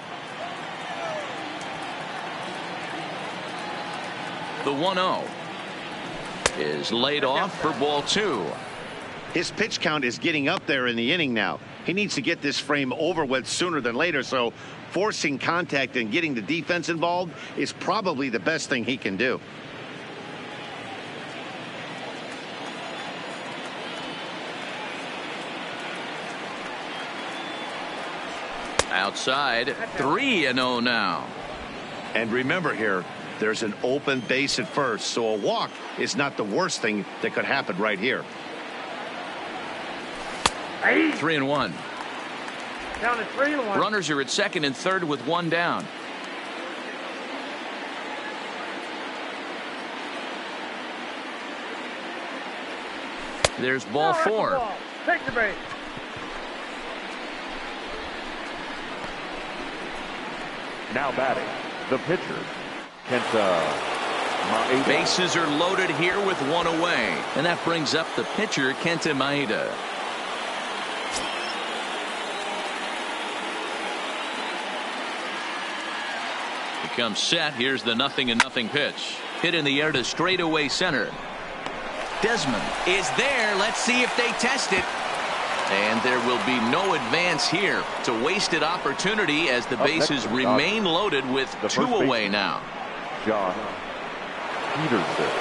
The 1-0 is laid off for ball 2. His pitch count is getting up there in the inning now. He needs to get this frame over with sooner than later, so forcing contact and getting the defense involved is probably the best thing he can do. Outside, 3-0 now. And remember here, there's an open base at first, so a walk is not the worst thing that could happen right here. 3-1. Down to 3-1. Runners are at second and third with one down. There's ball 4. Take the base. Now batting, the pitcher, Kenta Maeda. Bases are loaded here with one away. And that brings up the pitcher, Kenta Maeda. He comes set. Here's the 0-0 pitch. Hit in the air to straightaway center. Desmond is there. Let's see if they test it. And there will be no advance here. It's a wasted opportunity as the bases remain loaded with 2 away now. John Peterson.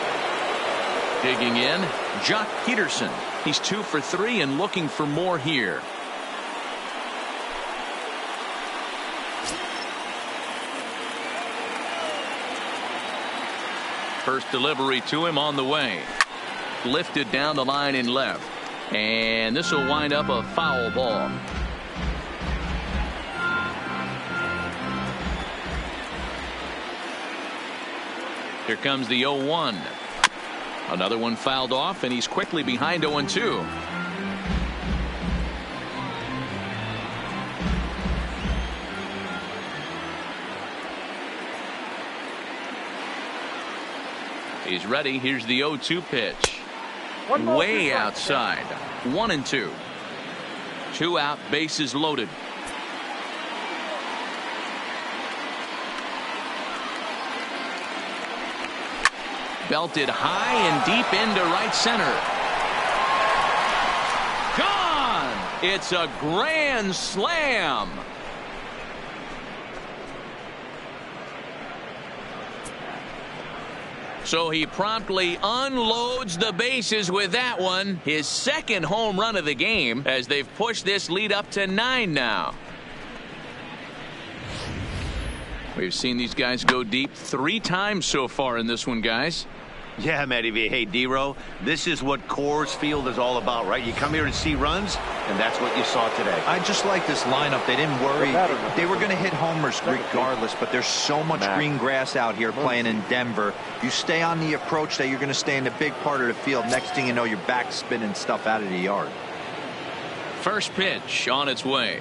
Digging in, Jock Peterson. He's 2 for 3 and looking for more here. First delivery to him on the way. Lifted down the line in left. And this will wind up a foul ball. Here comes the 0-1. Another one fouled off, and he's quickly behind 0-2. He's ready. Here's the 0-2 pitch. Way outside. 1-2. 2 out, bases loaded. Belted high and deep into right center. Gone! It's a grand slam. So he promptly unloads the bases with that one. His second home run of the game as they've pushed this lead up to 9 now. We've seen these guys go deep 3 times so far in this one, guys. Yeah, Matty V. Hey, D-Row, this is what Coors Field is all about, right? You come here to see runs, and that's what you saw today. I just like this lineup. They didn't worry. They were going to hit homers regardless, but there's so much green grass out here playing in Denver. You stay on the approach that you're going to stay in the big part of the field. Next thing you know, you're back spinning stuff out of the yard. First pitch on its way.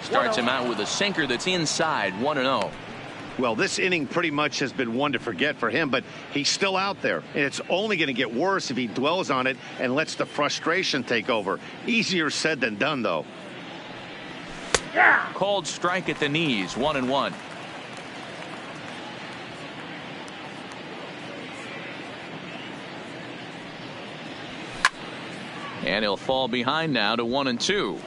Starts him out with a sinker that's inside. 1-0. Well, this inning pretty much has been one to forget for him, but he's still out there, and it's only going to get worse if he dwells on it and lets the frustration take over. Easier said than done, though. Yeah. Called strike at the knees. 1-1. And he'll fall behind now to 1-2.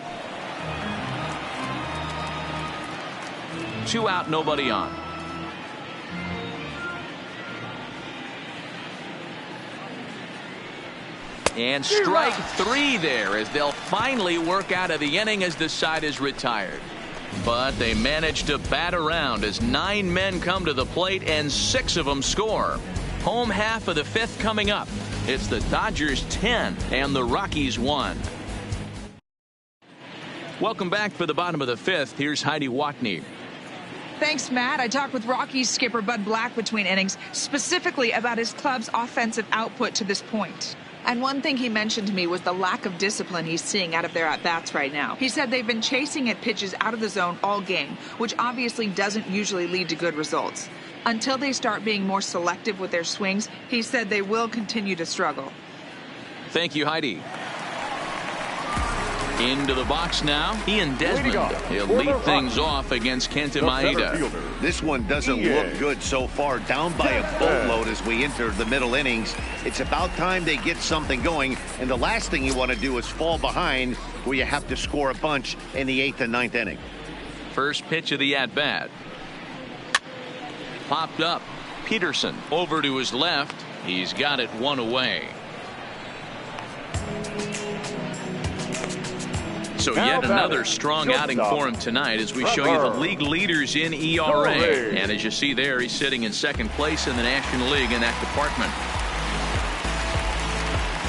2 out, nobody on. And strike 3 there as they'll finally work out of the inning as the side is retired. But they managed to bat around as 9 men come to the plate and 6 of them score. Home half of the 5th coming up. It's the Dodgers 10 and the Rockies 1. Welcome back for the bottom of the 5th. Here's Heidi Watney. Thanks, Matt. I talked with Rockies skipper Bud Black between innings, specifically about his club's offensive output to this point. And one thing he mentioned to me was the lack of discipline he's seeing out of their at-bats right now. He said they've been chasing at pitches out of the zone all game, which obviously doesn't usually lead to good results. Until they start being more selective with their swings, he said they will continue to struggle. Thank you, Heidi. Into the box now, Ian Desmond. He'll lead things off against Kenta Maeda. This one doesn't look good so far. Down by a boatload as we enter the middle innings. It's about time they get something going, and the last thing you want to do is fall behind where you have to score a bunch in the 8th and 9th inning. First pitch of the at-bat. Popped up. Peterson over to his left. He's got it 1 away. So yet another strong outing for him tonight as we show you the league leaders in ERA. And as you see there, he's sitting in second place in the National League in that department.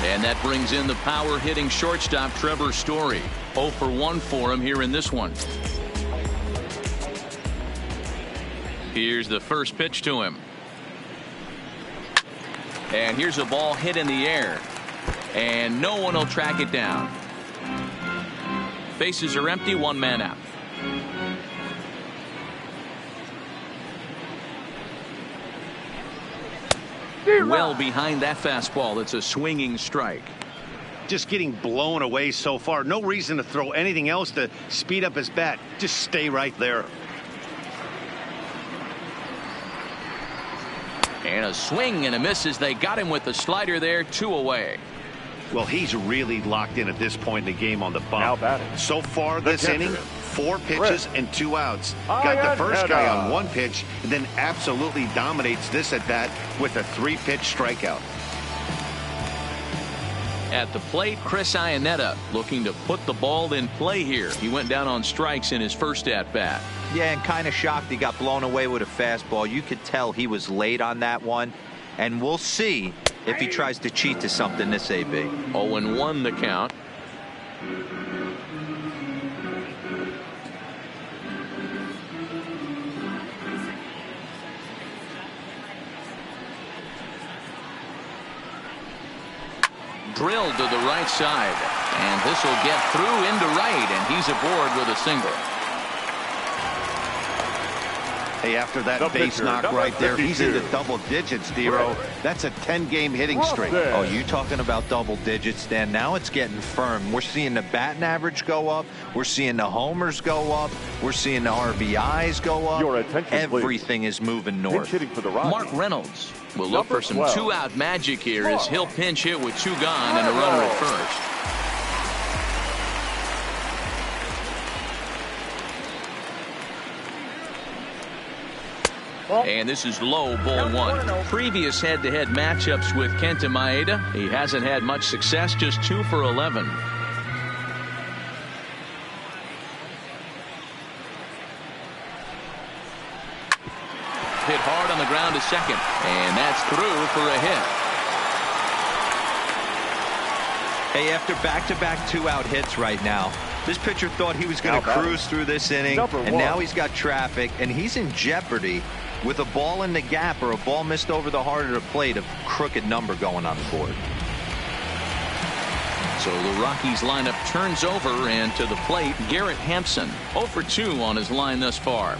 And that brings in the power hitting shortstop Trevor Story. 0 for 1 for him here in this one. Here's the first pitch to him. And here's a ball hit in the air. And no one will track it down. Bases are empty, one man out. Well behind that fastball. It's a swinging strike. Just getting blown away so far. No reason to throw anything else to speed up his bat. Just stay right there. And a swing and a miss as they got him with the slider there. 2 away. Well, he's really locked in at this point in the game on the bump. So far this inning, 4 pitches and 2 outs. Got the first guy on 1 pitch and then absolutely dominates this at bat with a 3-pitch strikeout. At the plate, Chris Iannetta looking to put the ball in play here. He went down on strikes in his first at bat. Yeah, and kind of shocked he got blown away with a fastball. You could tell he was late on that one. And we'll see if he tries to cheat to something this AB. 0-1 the count. Drilled to the right side. And this will get through into right. And he's aboard with a single. Hey, after that base knock right there, he's into double digits, Dero. That's a 10-game hitting streak. Oh, you talking about double digits, Dan? Now it's getting firm. We're seeing the batting average go up. We're seeing the homers go up. We're seeing the RBIs go up. Everything is moving north. Mark Reynolds will look for some 2-out magic here as he'll pinch hit with 2 gone and a runner at first. And this is low, ball 1. Previous head-to-head matchups with Kenta Maeda. He hasn't had much success, just 2 for 11. Hit hard on the ground to second. And that's through for a hit. Hey, after back-to-back 2-out hits right now, this pitcher thought he was going to cruise through this inning, and now he's got traffic, and he's in jeopardy with a ball in the gap or a ball missed over the heart of the plate, a crooked number going on the board. So the Rockies lineup turns over, and to the plate, Garrett Hampson. 0 for 2 on his line thus far.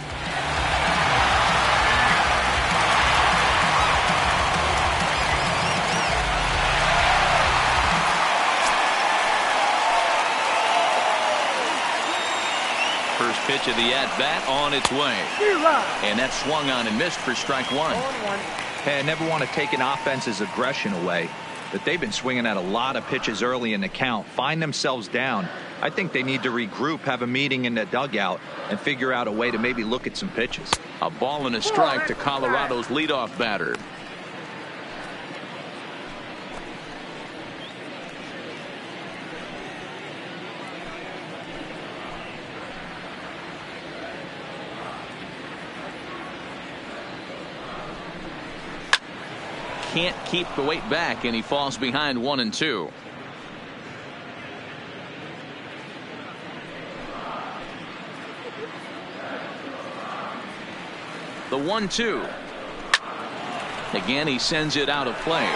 First pitch of the at-bat on its way. And that swung on and missed for strike 1. Hey, I never want to take an offense's aggression away, but they've been swinging at a lot of pitches early in the count, find themselves down. I think they need to regroup, have a meeting in the dugout, and figure out a way to maybe look at some pitches. A ball and a strike to Colorado's leadoff batter. Can't keep the weight back, and he falls behind 1 and 2. The 1-2. Again, he sends it out of play.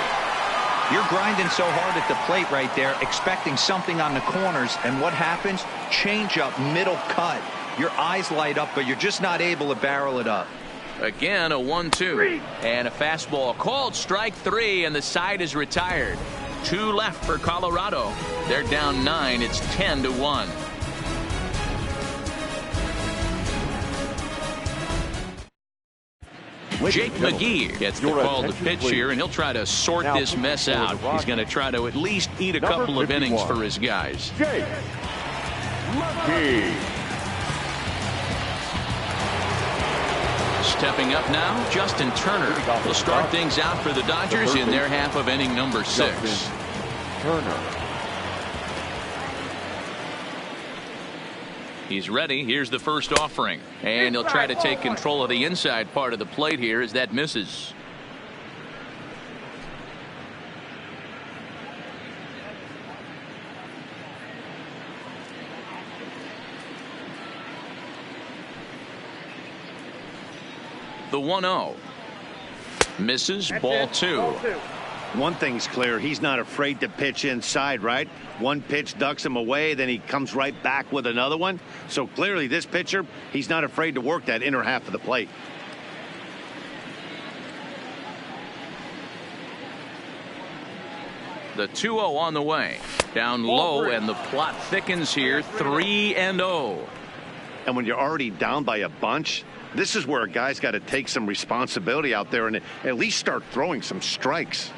You're grinding so hard at the plate right there, expecting something on the corners, and what happens? Change up, middle cut. Your eyes light up, but you're just not able to barrel it up. Again, a 1-2. And a fastball called strike 3, and the side is retired. 2 left for Colorado. They're down 9. It's 10-1. Jake McGee gets the call to pitch here, and he'll try to sort this mess out. He's going to try to at least eat a couple of innings for his guys. Jake McGee. Stepping up now, Justin Turner will start things out for the Dodgers in their half of inning number 6. Turner. He's ready. Here's the first offering. And he'll try to take control of the inside part of the plate here as that misses. The 1-0. Misses. Ball two. One thing's clear. He's not afraid to pitch inside, right? One pitch ducks him away, then he comes right back with another one. So clearly this pitcher, he's not afraid to work that inner half of the plate. The 2-0 on the way. Down low, and the plot thickens here. 3-0. And when you're already down by a bunch, this is where a guy's got to take some responsibility out there and at least start throwing some strikes.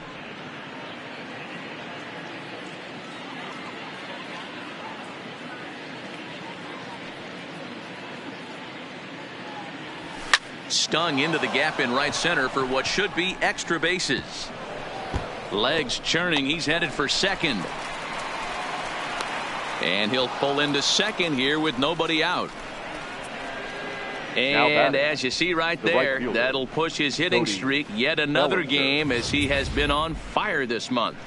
Stung into the gap in right center for what should be extra bases. Legs churning. He's headed for second. And he'll pull into second here with nobody out. And as you see right there, that'll push his hitting streak yet another game as he has been on fire this month.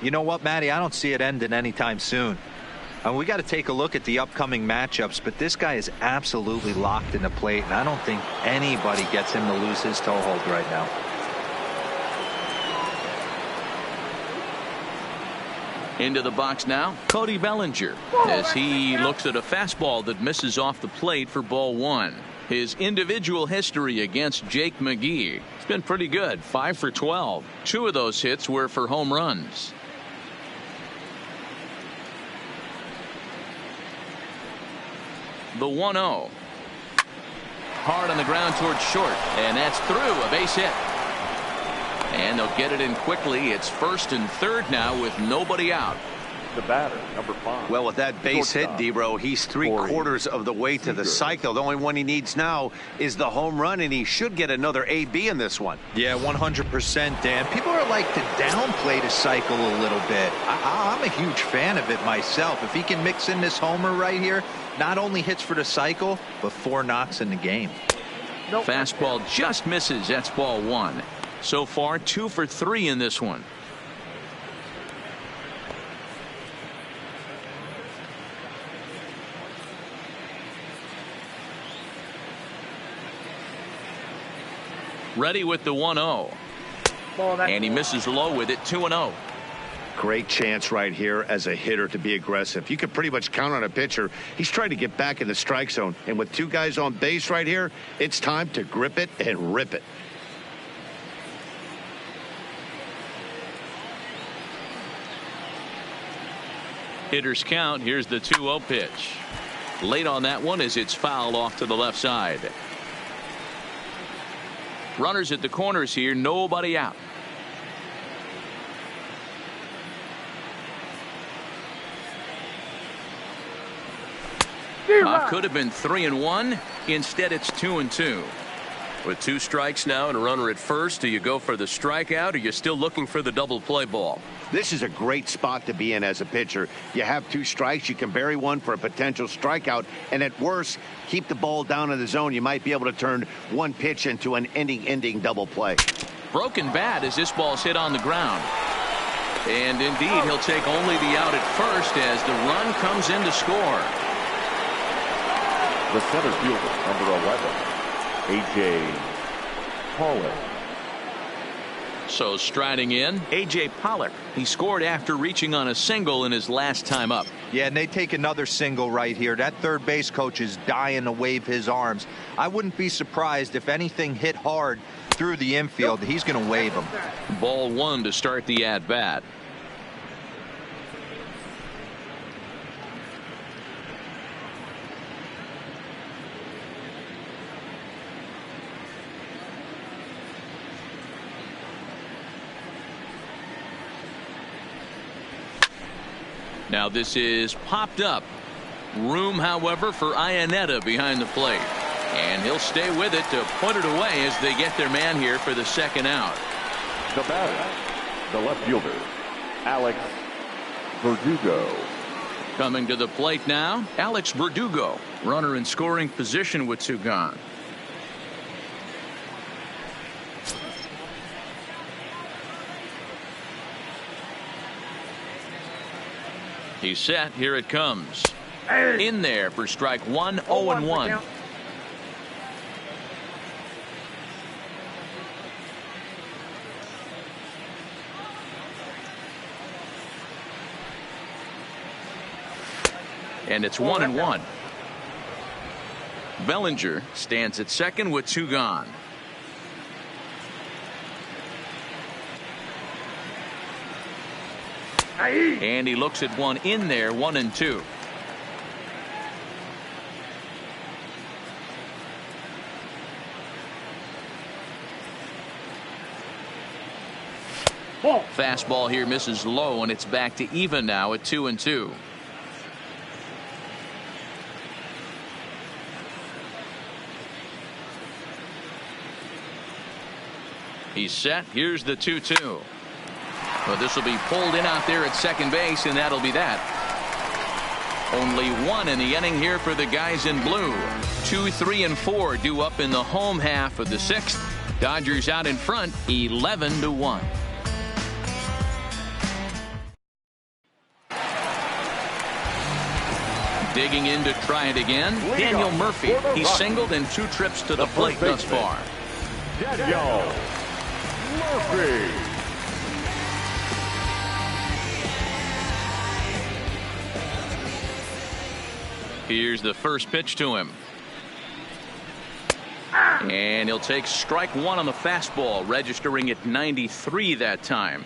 You know what, Matty? I don't see it ending anytime soon. And we got to take a look at the upcoming matchups, but this guy is absolutely locked in the plate, and I don't think anybody gets him to lose his toehold right now. Into the box now, Cody Bellinger, as he looks at a fastball that misses off the plate for ball one. His individual history against Jake McGee has been pretty good. 5 for 12. 2 of those hits were for home runs. The 1-0. Hard on the ground towards short, and that's through. A base hit. And they'll get it in quickly. It's first and third now with nobody out. The batter, number 5. Well, with that base hit, D-Bro, he's 3/4 of the way to the cycle. The only one he needs now is the home run, and he should get another AB in this one. Yeah, 100%, Dan. People are like to downplay the cycle a little bit. I'm a huge fan of it myself. If he can mix in this homer right here, not only hits for the cycle, but 4 knocks in the game. Fastball just misses. That's ball one. So far, 2 for 3 in this one. Ready with the 1-0. And he misses low with it. 2-0. Great chance right here as a hitter to be aggressive. You can pretty much count on a pitcher. He's trying to get back in the strike zone. And with 2 guys on base right here, it's time to grip it and rip it. Hitters count. Here's the 2-0 pitch. Late on that one as it's fouled off to the left side. Runners at the corners here. Nobody out. Could have been 3-1. Instead, it's 2-2. With 2 strikes now and a runner at first, do you go for the strikeout, or are you still looking for the double play ball? This is a great spot to be in as a pitcher. You have 2 strikes. You can bury one for a potential strikeout, and at worst, keep the ball down in the zone. You might be able to turn one pitch into an ending double play. Broken bat as this ball's hit on the ground. And indeed, he'll take only the out at first as the run comes in to score. The center fielder, number 11, A.J. Pollock. So striding in, A.J. Pollock. He scored after reaching on a single in his last time up. Yeah, and they take another single right here. That third base coach is dying to wave his arms. I wouldn't be surprised if anything hit hard through the infield. He's going to wave them. Ball one to start the at-bat. Now this is popped up. Room, however, for Iannetta behind the plate. And he'll stay with it to put it away as they get their man here for the second out. The batter, the left fielder, Alex Verdugo. Coming to the plate now, Alex Verdugo. Runner in scoring position with 2 gone. He's set. Here it comes. In there for strike 1, 0-1. And it's 1-1. Bellinger stands at second with 2 gone. And he looks at one in there, 1-2. Fastball here misses low, and it's back to even now at 2-2. He's set. Here's the 2-2. Well, this will be pulled in out there at second base, and that'll be that. Only 1 in the inning here for the guys in blue. 2, 3, and 4 due up in the home half of the 6th. Dodgers out in front, 11-1. Digging in to try it again, Daniel Murphy. He's singled in 2 trips to the plate thus far. Daniel Murphy. Here's the first pitch to him. And he'll take strike 1 on the fastball, registering at 93 that time.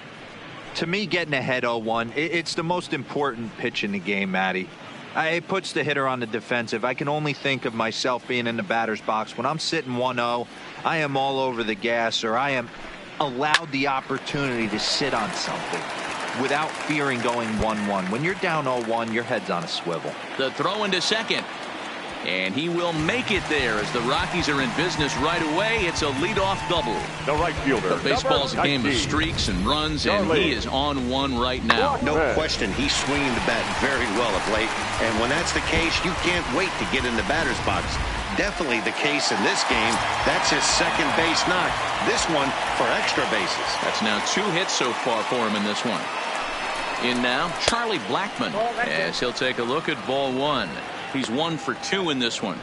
To me, getting ahead 0-1, it's the most important pitch in the game, Matty. It puts the hitter on the defensive. I can only think of myself being in the batter's box. When I'm sitting 1-0, I am all over the gas, or I am allowed the opportunity to sit on something without fearing going 1-1. When you're down 0-1, your head's on a swivel. The throw into second. And he will make it there as the Rockies are in business right away. It's a leadoff double. The right fielder. The baseball's a game of streaks and runs, and he is on one right now. No question, he's swinging the bat very well of late. And when that's the case, you can't wait to get in the batter's box. Definitely the case in this game. That's his second base knock. This one for extra bases. That's now 2 hits so far for him in this one. In now, Charlie Blackmon, as he'll take a look at ball 1. He's 1 for 2 in this one.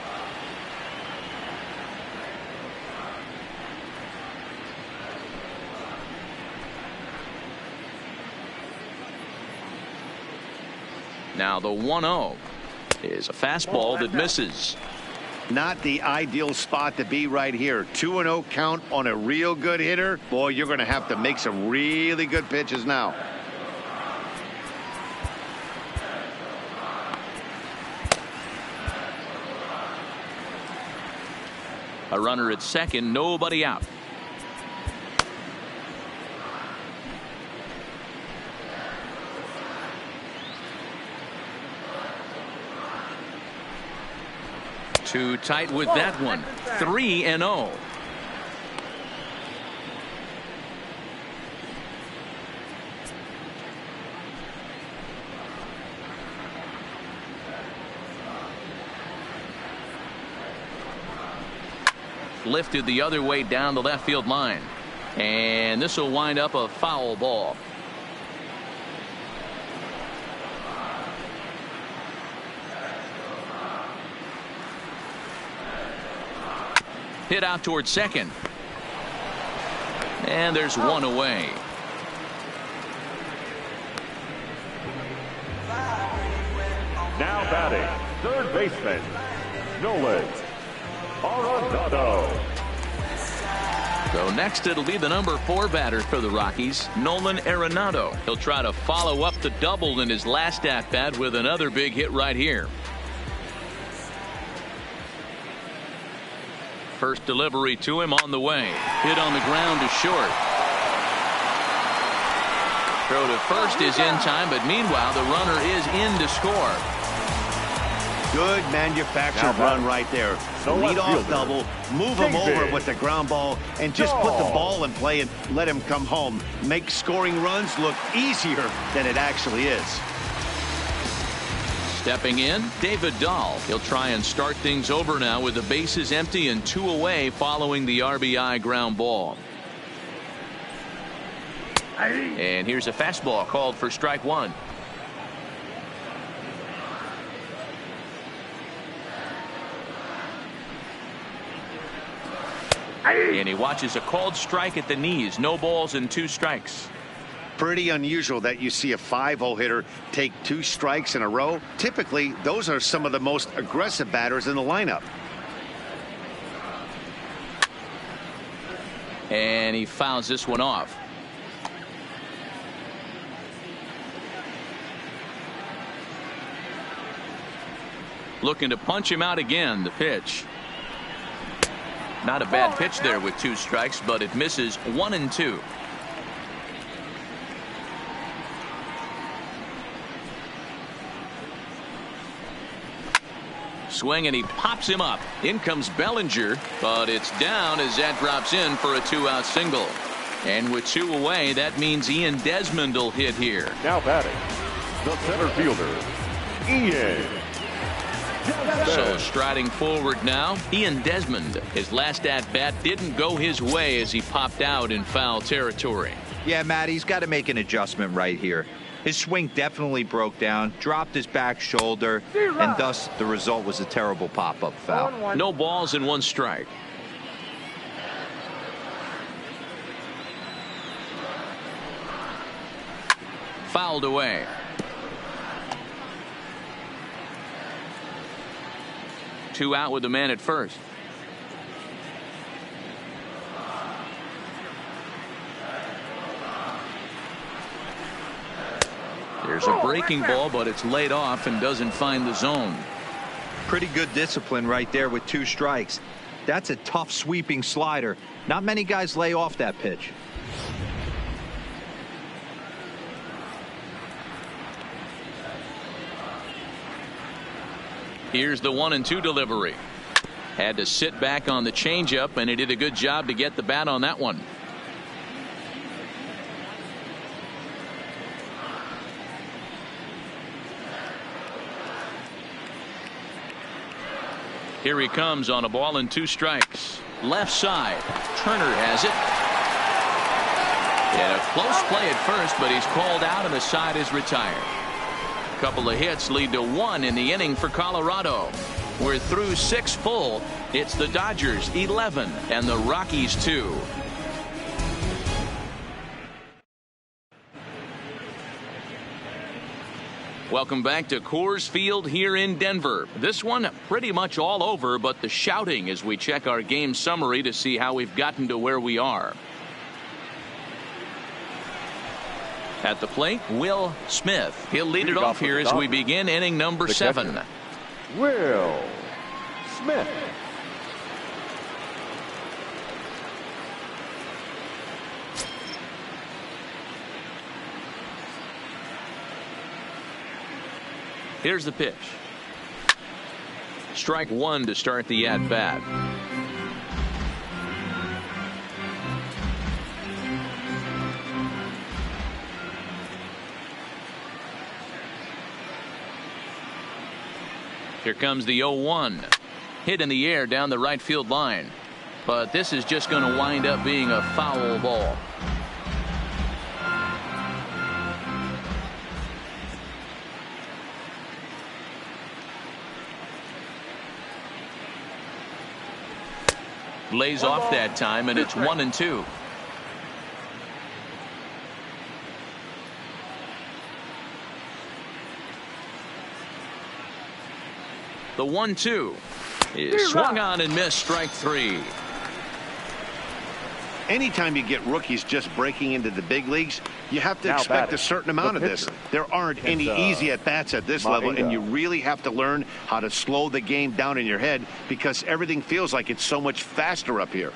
Now the 1-0 is a fastball that misses. Not the ideal spot to be right here. 2-0 count on a real good hitter. Boy, you're going to have to make some really good pitches now. A runner at second, nobody out. Too tight with that one. 3-0. Lifted the other way down the left field line, and this will wind up a foul ball. Hit out towards second, and there's one away. Now batting, third baseman, Nolan Arenado. So next it'll be the number 4 batter for the Rockies, Nolan Arenado. He'll try to follow up the double in his last at bat with another big hit right here. First delivery to him on the way. Hit on the ground to short. Throw to first is in time, but meanwhile the runner is in to score. Good manufactured run right there. Lead off double, move him over with the ground ball, and just put the ball in play and let him come home. Make scoring runs look easier than it actually is. Stepping in, David Dahl. He'll try and start things over now with the bases empty and 2 away following the RBI ground ball. And here's a fastball called for strike 1. And he watches a called strike at the knees. No balls and 2 strikes. Pretty unusual that you see a 5-hole hitter take 2 strikes in a row. Typically, those are some of the most aggressive batters in the lineup. And he fouls this one off. Looking to punch him out again. The pitch. Not a bad pitch there with 2 strikes, but it misses 1 and 2. Swing, and he pops him up. In comes Bellinger, but it's down as that drops in for a 2-out single. And with 2 away, that means Ian Desmond will hit here. Now batting, the center fielder, Ian. So striding forward now, Ian Desmond. His last at-bat didn't go his way as he popped out in foul territory. Yeah, Matt, he's got to make an adjustment right here. His swing definitely broke down, dropped his back shoulder, and thus the result was a terrible pop-up foul. No balls and 1 strike. Fouled away. Two out with the man at first. There's a breaking ball, but it's laid off and doesn't find the zone. Pretty good discipline right there with 2 strikes. That's a tough sweeping slider. Not many guys lay off that pitch. Here's the 1-2 delivery. Had to sit back on the changeup, and he did a good job to get the bat on that one. Here he comes on a ball and 2 strikes. Left side. Turner has it. And a close play at first, but he's called out and the side is retired. A couple of hits lead to 1 in the inning for Colorado. We're through 6 full. It's the Dodgers 11 and the Rockies 2. Welcome back to Coors Field here in Denver. This one pretty much all over, but the shouting as we check our game summary to see how we've gotten to where we are. At the plate, Will Smith. He'll lead it off here as we begin inning number 7. Will Smith. Here's the pitch. Strike 1 to start the at-bat. Here comes the 0-1. Hit in the air down the right field line. But this is just going to wind up being a foul ball. Lays off that time, and it's 1-2. The 1-2 is swung on and missed. Strike 3. Anytime you get rookies just breaking into the big leagues, you have to expect a certain amount of this. There aren't any easy at-bats at this level, and you really have to learn how to slow the game down in your head because everything feels like it's so much faster up here.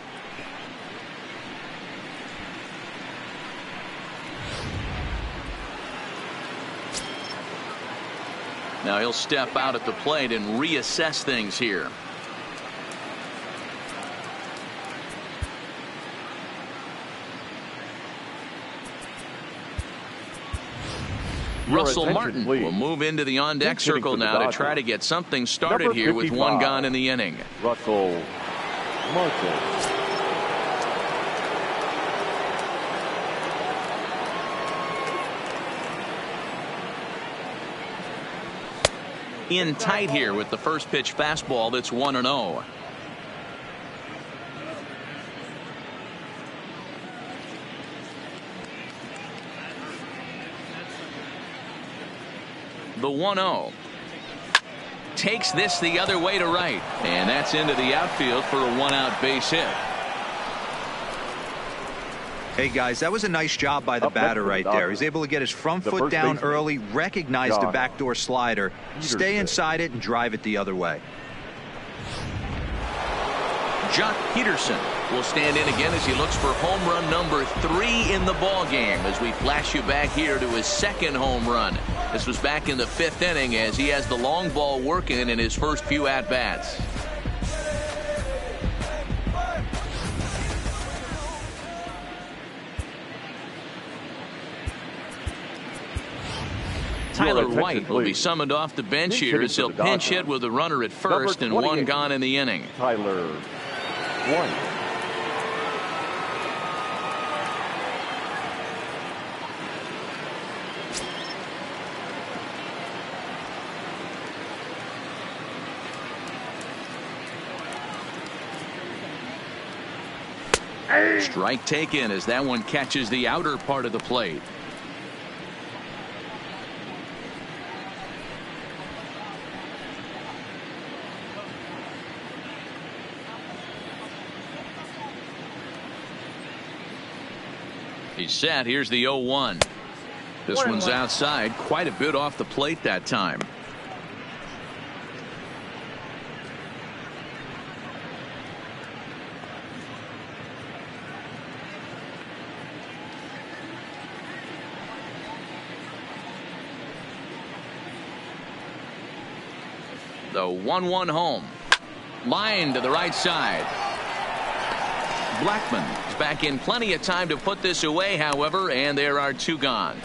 Now he'll step out at the plate and reassess things here. Russell Martin will move into the on-deck circle now to try to get something started here with one gone in the inning. Russell Martin. In tight here with the first pitch fastball that's 1-0. The 1-0 takes this the other way to right, and that's into the outfield for a one-out base hit. Hey guys, that was a nice job by the batter right there. He's able to get his front foot down early, recognize the backdoor slider, stay inside it, and drive it the other way. Jock Peterson will stand in again as he looks for home run number 3 in the ball game as we flash you back here to his second home run. This was back in the 5th inning as he has the long ball working in his first few at-bats. Tyler White will be summoned off the bench here as he'll pinch hit with a runner at first and one gone in the inning. Tyler White. Strike taken as that one catches the outer part of the plate. He's set. Here's the 0-1. This one's outside, quite a bit off the plate that time. The 1-1 home. Line to the right side. Blackman is back in plenty of time to put this away, however, and there are 2 gone.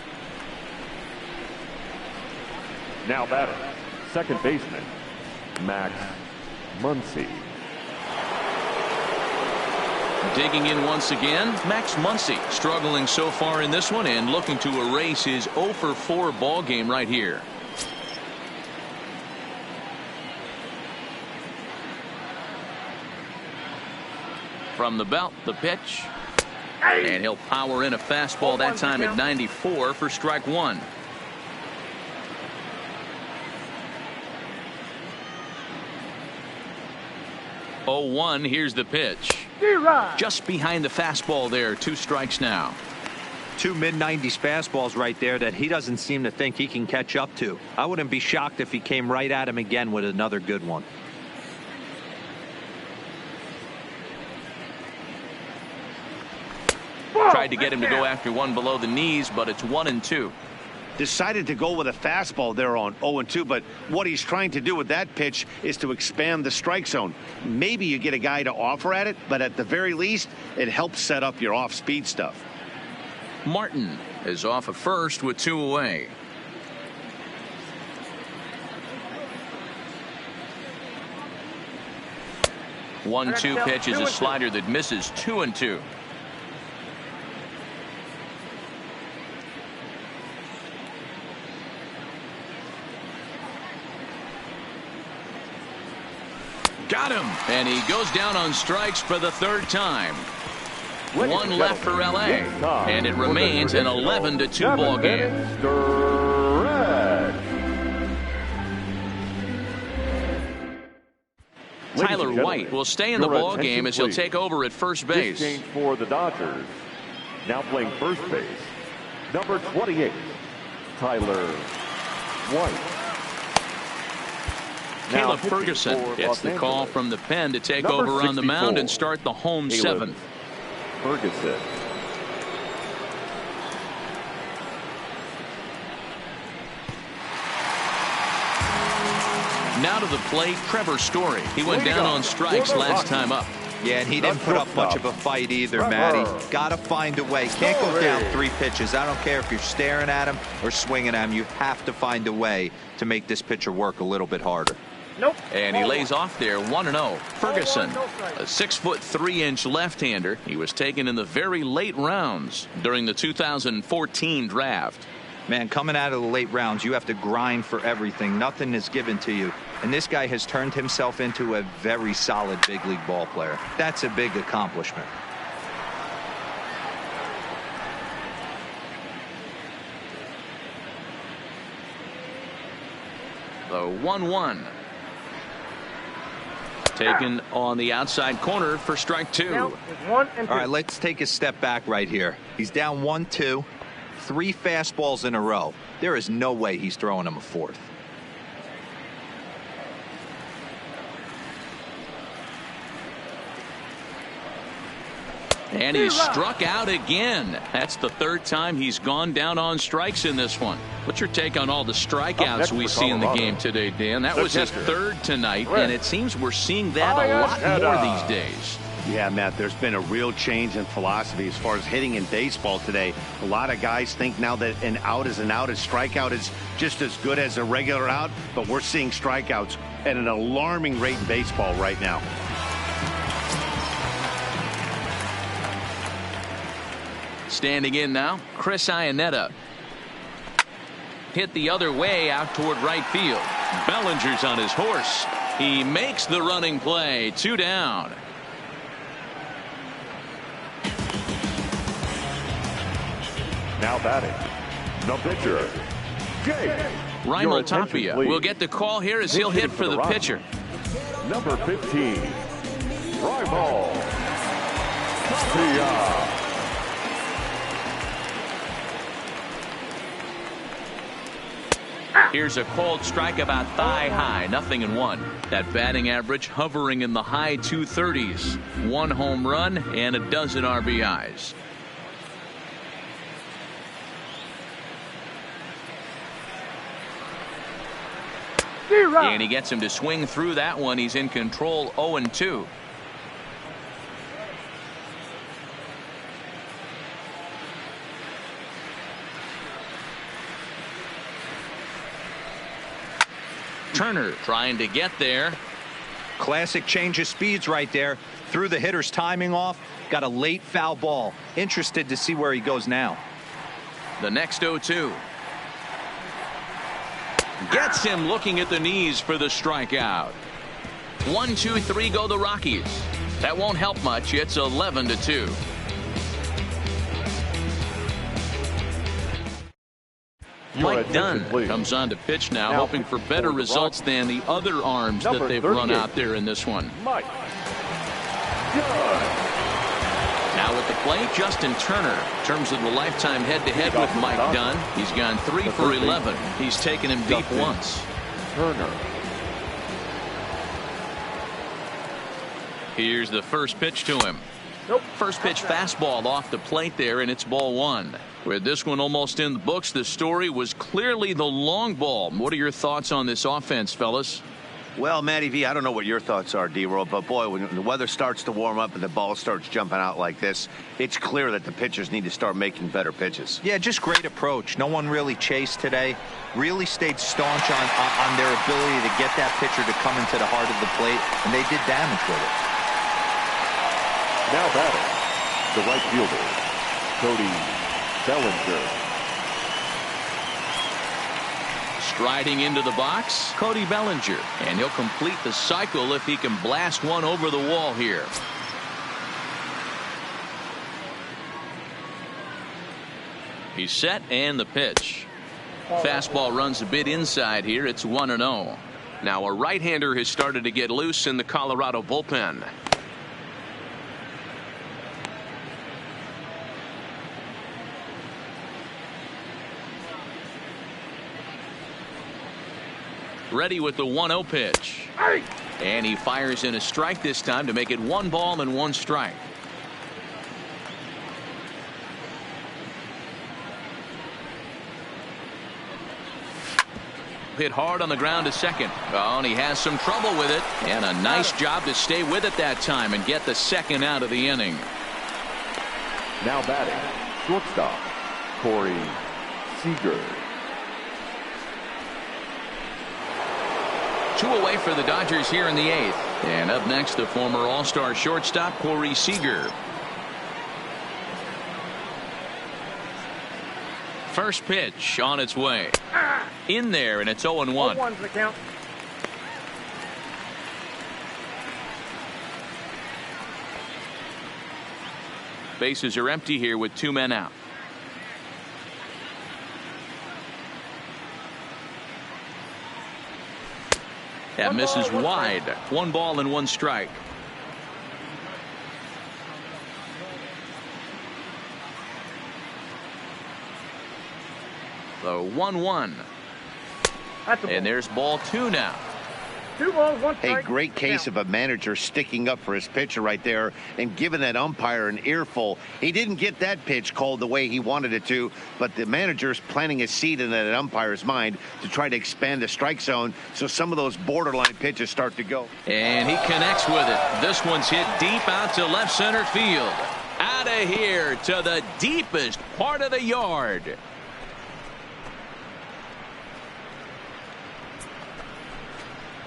Now batter, second baseman, Max Muncy. Digging in once again, Max Muncy struggling so far in this one and looking to erase his 0-for-4 ball game right here. From the belt, the pitch, and he'll power in a fastball that time at 94 for strike 1. Oh, 1, here's the pitch. Just behind the fastball there, 2 strikes now. 2 mid-90s fastballs right there that he doesn't seem to think he can catch up to. I wouldn't be shocked if he came right at him again with another good one. Tried to get him to go after one below the knees, but it's 1-2. Decided to go with a fastball there on 0-2, but what he's trying to do with that pitch is to expand the strike zone. Maybe you get a guy to offer at it, but at the very least, it helps set up your off-speed stuff. Martin is off at first with 2 away. One-two pitch is a slider that misses 2-2. Got him, and he goes down on strikes for the 3rd time. 1 left for LA, and it remains an 11-2 ball game. Tyler White will stay in the ball game as he'll take over at first base. Change for the Dodgers. Now playing first base, number 28, Tyler White. Caleb Ferguson gets the call from the pen to take over on the mound and start the home 7th. Ferguson. Now to the plate, Trevor Story. He went down on strikes last time up. Yeah, and he didn't put up much of a fight either, Matty. Got to find a way. Can't go down 3 pitches. I don't care if you're staring at him or swinging at him. You have to find a way to make this pitcher work a little bit harder. Nope. And he lays off there 1-0. Ferguson, a 6'3" left-hander. He was taken in the very late rounds during the 2014 draft. Man, coming out of the late rounds, you have to grind for everything. Nothing is given to you. And this guy has turned himself into a very solid big league ball player. That's a big accomplishment. The 1-1. Taken on the outside corner for strike 2. Now it's 1 and 2. All right, let's take a step back right here. He's down 1-2. 3 fastballs in a row. There is no way he's throwing him a 4th. And he struck out again. That's the 3rd time he's gone down on strikes in this one. What's your take on all the strikeouts we see in the game today, Dan? That was his 3rd tonight, and it seems we're seeing that a lot more these days. Yeah, Matt, there's been a real change in philosophy as far as hitting in baseball today. A lot of guys think now that an out is an out, a strikeout is just as good as a regular out, but we're seeing strikeouts at an alarming rate in baseball right now. Standing in now, Chris Iannetta. Hit the other way out toward right field. Bellinger's on his horse. He makes the running play. 2 down. Now batting, the pitcher, Game. Raimel Tapia will get the call here as he'll hit for the pitcher. Number 15, Raimel Tapia. Here's a called strike about thigh high, 0-1. That batting average hovering in the high 230s. 1 home run and a dozen RBIs. And he gets him to swing through that one. He's in control, 0-2. Turner trying to get there. Classic change of speeds right there. Threw the hitter's timing off. Got a late foul ball. Interested to see where he goes now. The next 0-2. Gets him looking at the knees for the strikeout. 1-2-3 go the Rockies. That won't help much. It's 11-2. Mike Dunn comes on to pitch now, hoping for better results than the other arms that they've run out there in this one. Mike Dunn. Now at the plate, Justin Turner. In terms of the lifetime head-to-head with Mike Dunn, he's gone 3 for 11. He's taken him deep once. Turner. Here's the first pitch to him. First pitch fastball off the plate there, and it's ball 1. With this one almost in the books, the story was clearly the long ball. What are your thoughts on this offense, fellas? Well, Matty V, I don't know what your thoughts are, D-Roll, but boy, when the weather starts to warm up and the ball starts jumping out like this, it's clear that the pitchers need to start making better pitches. Yeah, just great approach. No one really chased today. Really stayed staunch on their ability to get that pitcher to come into the heart of the plate, and they did damage with it. Now batting, the right fielder, Cody Bellinger. Striding into the box, Cody Bellinger, and he'll complete the cycle if he can blast one over the wall here. He's set, and the pitch. Fastball runs a bit inside here. It's 1-0. Now a right-hander has started to get loose in the Colorado bullpen. Ready with the 1-0 pitch. And he fires in a strike this time to make it 1 ball and 1 strike. hit hard on the ground to second. Oh, and he has some trouble with it. And a nice job to stay with it that time and get the second out of the inning. Now batting, shortstop, Corey Seager. 2 away for the Dodgers here in the 8th. And up next, the former All-Star shortstop, Corey Seager. First pitch on its way. In there, and it's 0-1. 0-1's the count. Bases are empty here with 2 men out. That misses wide. 1 ball and 1 strike. The 1-1. And there's ball 2 now. 2 balls, 1 strike. A great case of a manager sticking up for his pitcher right there and giving that umpire an earful. He didn't get that pitch called the way he wanted it to, but the manager's planting a seed in that umpire's mind to try to expand the strike zone so some of those borderline pitches start to go. And he connects with it. This one's hit deep out to left center field. Out of here to the deepest part of the yard.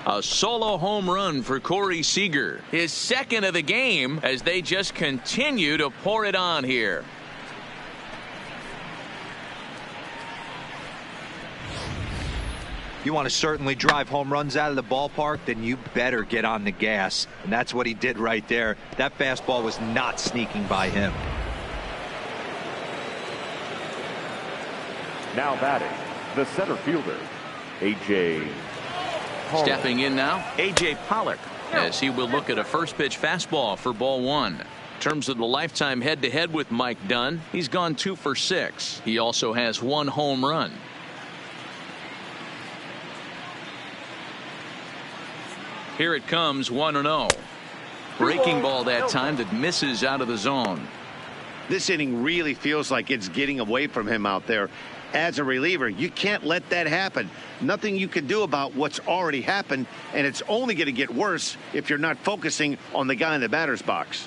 A solo home run for Corey Seager. His second of the game as they just continue to pour it on here. You want to certainly drive home runs out of the ballpark, then you better get on the gas. And that's what he did right there. That fastball was not sneaking by him. Now batting, the center fielder, A.J. Stepping in now, A.J. Pollock, as he will look at a first pitch fastball for ball 1. In terms of the lifetime head-to-head with Mike Dunn, he's gone 2 for 6. He also has 1 home run. Here it comes, 1-0. Breaking ball that time that misses out of the zone. This inning really feels like it's getting away from him out there. As a reliever, you can't let that happen. Nothing you can do about what's already happened, and it's only going to get worse if you're not focusing on the guy in the batter's box.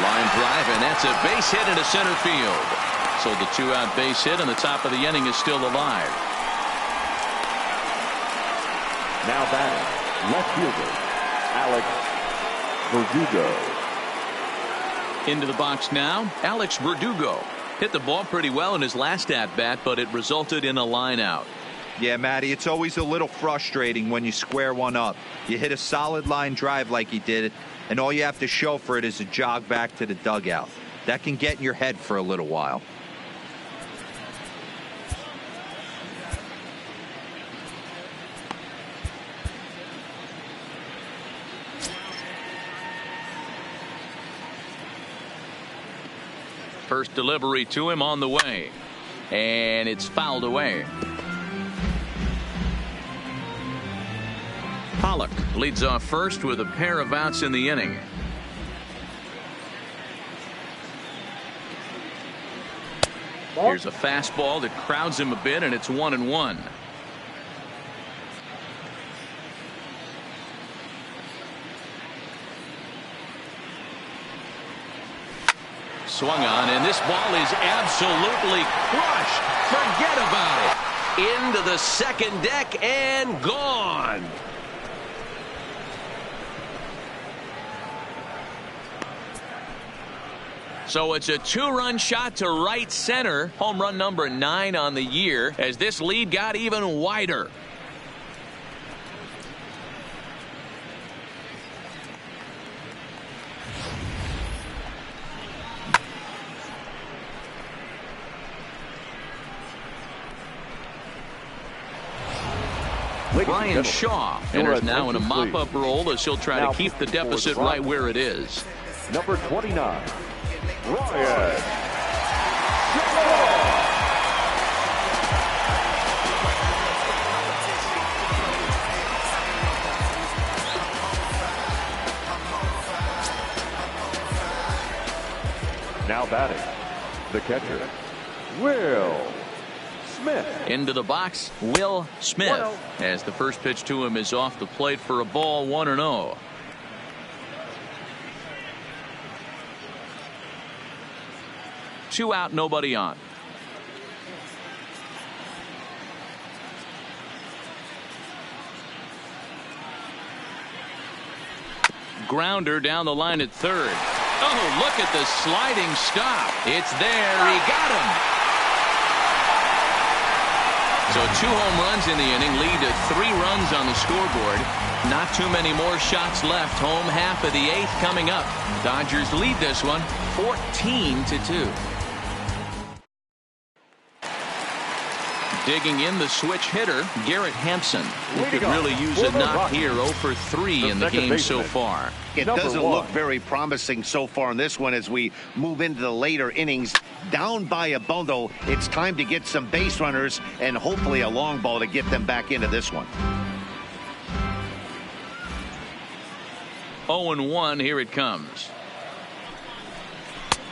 Line drive, and that's a base hit into center field. So the 2-out base hit on the top of the inning is still alive. Now batting, left fielder, Alex Verdugo. Into the box now, Alex Verdugo. Hit the ball pretty well in his last at-bat, but it resulted in a line out. Yeah, Matty, it's always a little frustrating when you square one up. You hit a solid line drive like he did, and all you have to show for it is a jog back to the dugout. That can get in your head for a little while. First delivery to him on the way, and it's fouled away. Pollock leads off first with a pair of outs in the inning. Here's a fastball that crowds him a bit, and it's 1-1. Swung on, and this ball is absolutely crushed. Forget about it. Into the second deck and gone. So it's a 2-run shot to right center. Home run number 9 on the year as this lead got even wider. Brian Shaw enters now in a mop-up role as he'll try to keep the deficit right where it is. Number 29, Ryan. Now batting, the catcher, Will Smith. Into the box, Will Smith, as the first pitch to him is off the plate for a ball, 1-0. Two out, nobody on. Grounder down the line at third. Oh, look at the sliding stop. It's there. He got him. So 2 home runs in the inning lead to 3 runs on the scoreboard. Not too many more shots left. Home half of the 8th coming up. Dodgers lead this one 14-2. Digging in the switch hitter, Garrett Hampson, who could really use a knock here. 0 for 3 in the game so far. It doesn't look very promising so far in this one as we move into the later innings. Down by a bundle, it's time to get some base runners and hopefully a long ball to get them back into this one. 0-1, here it comes.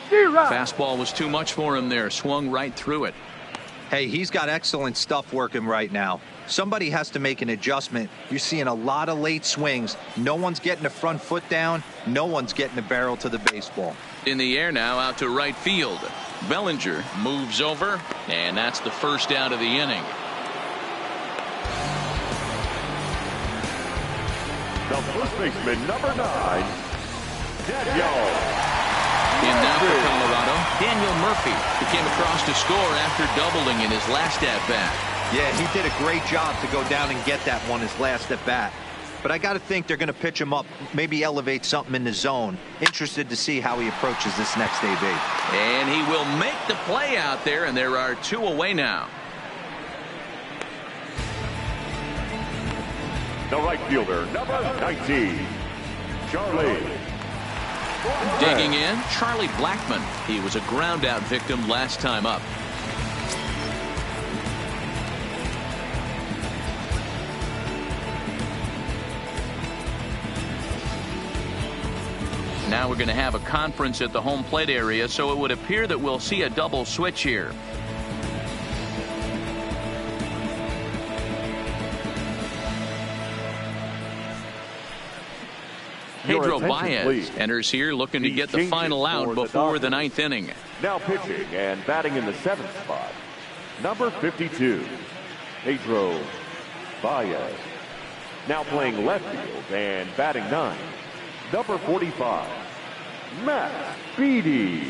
Fastball was too much for him there. Swung right through it. Hey, he's got excellent stuff working right now. Somebody has to make an adjustment. You're seeing a lot of late swings. No one's getting the front foot down. No one's getting the barrel to the baseball. In the air now, out to right field. Bellinger moves over, and that's the first out of the inning. The first baseman, number 9, Daniel. In now for Colorado, Daniel Murphy, who came across to score after doubling in his last at-bat. Yeah, he did a great job to go down and get that one his last at-bat. But I got to think they're going to pitch him up, maybe elevate something in the zone. Interested to see how he approaches this next AB. And he will make the play out there, and there are 2 away now. The right fielder, number 19, Charlie. Digging in, Charlie Blackmon. He was a ground-out victim last time up. Now we're going to have a conference at the home plate area, so it would appear that we'll see a double switch here. Pedro Baez enters here looking to get the final out before the 9th inning. Now pitching and batting in the 7th spot, number 52, Pedro Baez. Now playing left field and batting 9, number 45, Matt Beatty.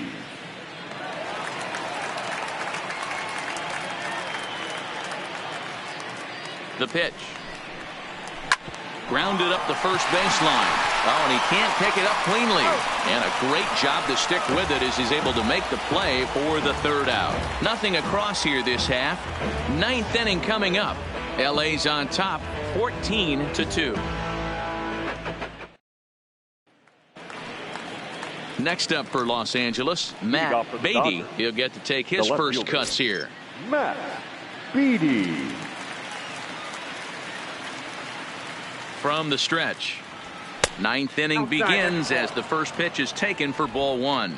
The pitch. Grounded up the first baseline. Oh, and he can't pick it up cleanly. And a great job to stick with it as he's able to make the play for the 3rd out. Nothing across here this half. 9th inning coming up. LA's on top, 14-2. Next up for Los Angeles, Matt Beatty. He'll get to take his first cuts here. Matt Beatty. From the stretch. 9th inning begins as the first pitch is taken for ball 1.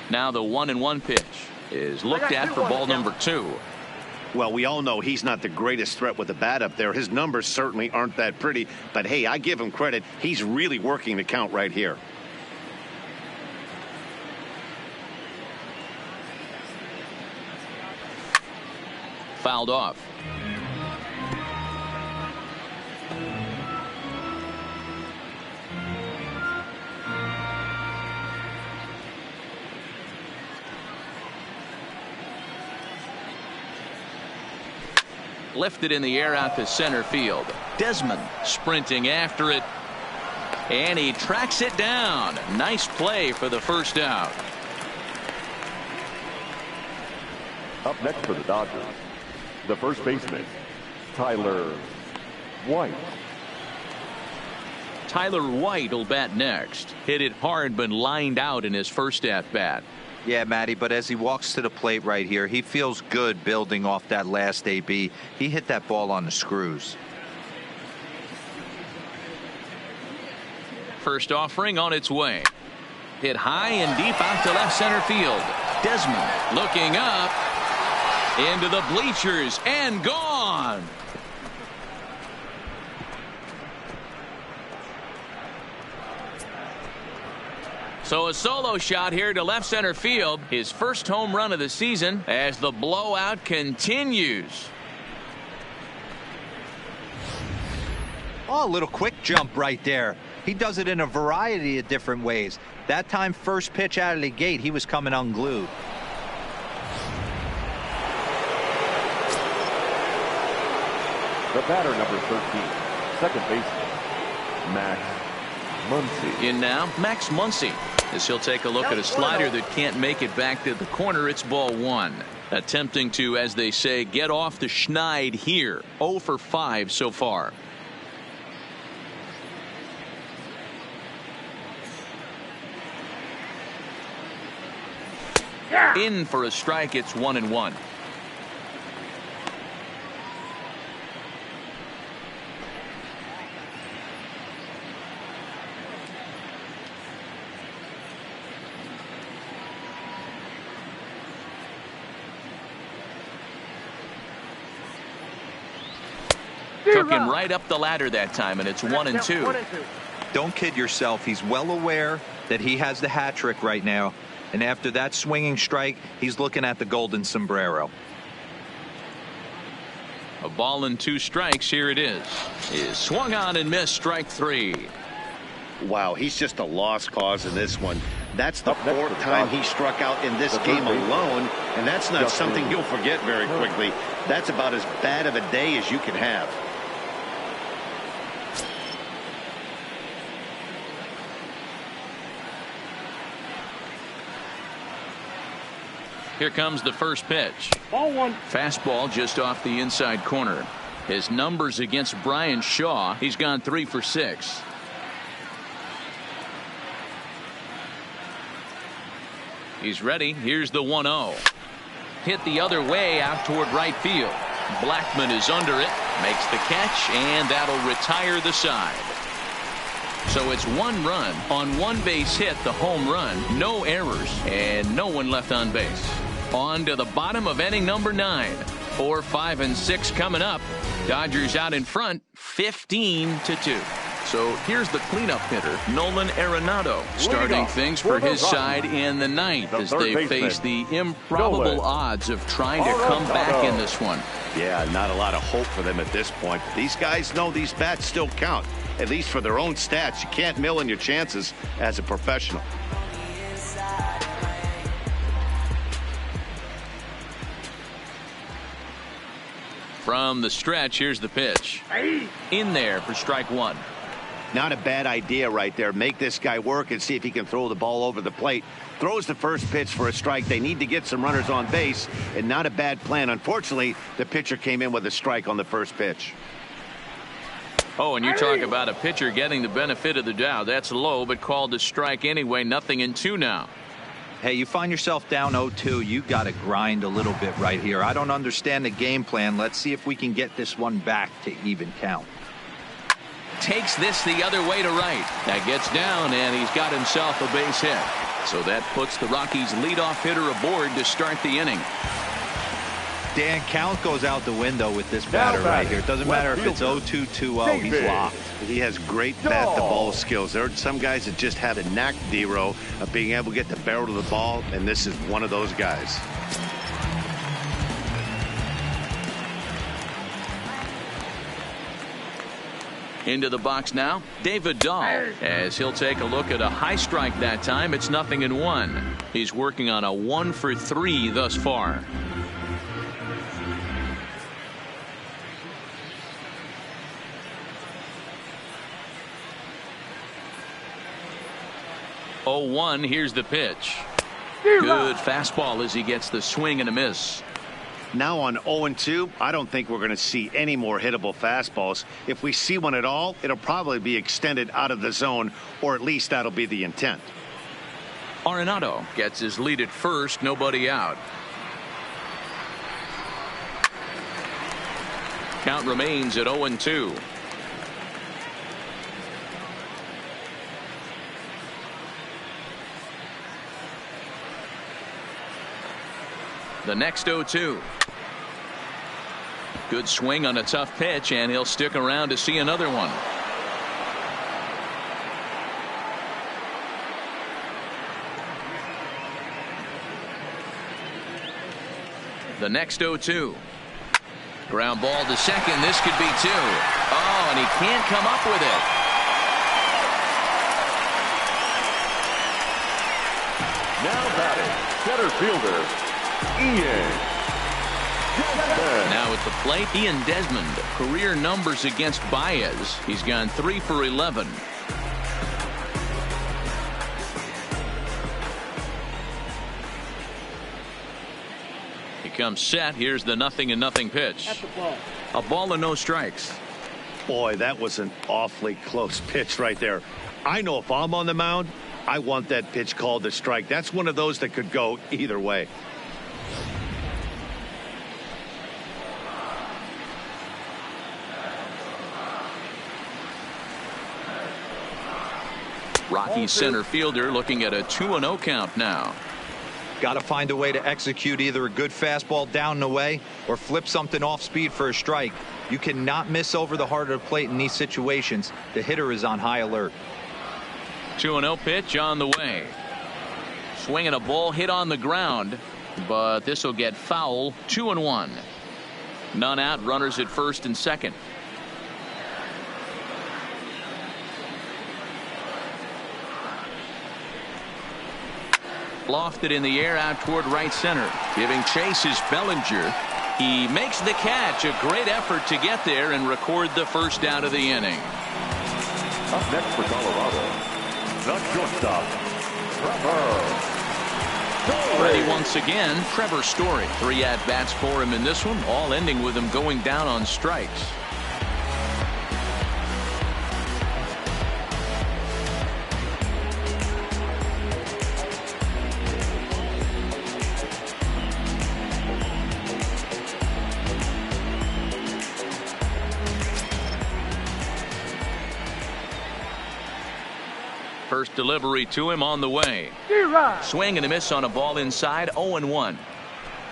Now the 1-1 pitch is looked at for ball number 2. Well, we all know he's not the greatest threat with the bat up there. His numbers certainly aren't that pretty. But, hey, I give him credit. He's really working the count right here. Fouled off. Lifted in the air out to center field. Desmond sprinting after it. And he tracks it down. Nice play for the first out. Up next for the Dodgers, the first baseman, Tyler White. Tyler White will bat next. Hit it hard but lined out in his first at-bat. Yeah, Matty, but as he walks to the plate right here, he feels good building off that last AB. He hit that ball on the screws. First offering on its way. Hit high and deep out to left center field. Desmond looking up into the bleachers and gone. So a solo shot here to left center field. His first home run of the season as the blowout continues. Oh, a little quick jump right there. He does it in a variety of different ways. That time, first pitch out of the gate, he was coming unglued. The batter, number 13, second baseman, Max Muncy. In now, Max Muncy, as he'll take a look at a slider that can't make it back to the corner. It's ball one. Attempting to, as they say, get off the schneid here. 0 for 5 so far. In for a strike. It's 1-1. Took him right up the ladder that time, and it's 1-2. Don't kid yourself. He's well aware that he has the hat trick right now. And after that swinging strike, he's looking at the golden sombrero. A ball and 2 strikes. Here it is. Is swung on and missed. Strike 3. Wow, he's just a lost cause in this one. That's the 4th time he struck out in this game alone, and that's not something you'll forget very quickly. That's about as bad of a day as you can have. Here comes the first pitch. Ball one. Fastball just off the inside corner. His numbers against Brian Shaw, he's gone 3 for 6. He's ready. Here's the 1-0. Hit the other way out toward right field. Blackman is under it, makes the catch, and that'll retire the side. So it's 1 run on 1 base hit, the home run, no errors, and no one left on base. On to the bottom of inning number 9. 4, 5, and 6 coming up. Dodgers out in front, 15-2. So here's the cleanup hitter, Nolan Arenado, starting things for his side in the 9th as they face the improbable odds of trying to come back in this one. Yeah, not a lot of hope for them at this point. These guys know these bats still count, at least for their own stats. You can't mill in your chances as a professional. From the stretch, here's the pitch. In there for strike 1. Not a bad idea right there. Make this guy work and see if he can throw the ball over the plate. Throws the first pitch for a strike. They need to get some runners on base, and not a bad plan. Unfortunately, the pitcher came in with a strike on the first pitch. Oh, and you talk about a pitcher getting the benefit of the doubt. That's low, but called a strike anyway. 0-2 now. Hey, you find yourself down 0-2. You got to grind a little bit right here. I don't understand the game plan. Let's see if we can get this one back to even count. Takes this the other way to right. That gets down, and he's got himself a base hit. So that puts the Rockies leadoff hitter aboard to start the inning. Dan, count goes out the window with this batter right here. It doesn't matter if it's 0-2, 2-0. He's locked. He has great bat-to-ball skills. There are some guys that just have a knack, D-Row, of being able to get the barrel of the ball, and this is one of those guys. Into the box now, David Dahl, as he'll take a look at a high strike that time. It's 0-1. He's working on a 1 for 3 thus far. Oh, 1. Here's the pitch. Good fastball as he gets the swing and a miss. Now on 0-2, I don't think we're going to see any more hittable fastballs. If we see one at all, it'll probably be extended out of the zone, or at least that'll be the intent. Arenado gets his lead at first, nobody out. Count remains at 0-2. The next 0-2. Good swing on a tough pitch, and he'll stick around to see another one. The next 0-2. Ground ball to second. This could be two. Oh, and he can't come up with it. Now batting, center fielder, Ian. Now at the plate, Ian Desmond. Career numbers against Baez. He's gone 3 for 11. He comes set. Here's the 0-0 pitch. A ball and no strikes. Boy, that was an awfully close pitch right there. I know if I'm on the mound, I want that pitch called a strike. That's one of those that could go either way. Rockies center fielder looking at a 2-0 count now. Got to find a way to execute either a good fastball down and away or flip something off speed for a strike. You cannot miss over the heart of the plate in these situations. The hitter is on high alert. 2-0 pitch on the way. Swinging a ball hit on the ground, but this will get foul. 2-1. None out. Runners at first and second. Lofted in the air out toward right center. Giving chase is Bellinger. He makes the catch. A great effort to get there and record the first out of the inning. Up next for Colorado, the shortstop, Trevor. Ready once again, Trevor Story. 3 at-bats for him in this one, all ending with him going down on strikes. First delivery to him on the way. Swing and a miss on a ball inside. 0-1.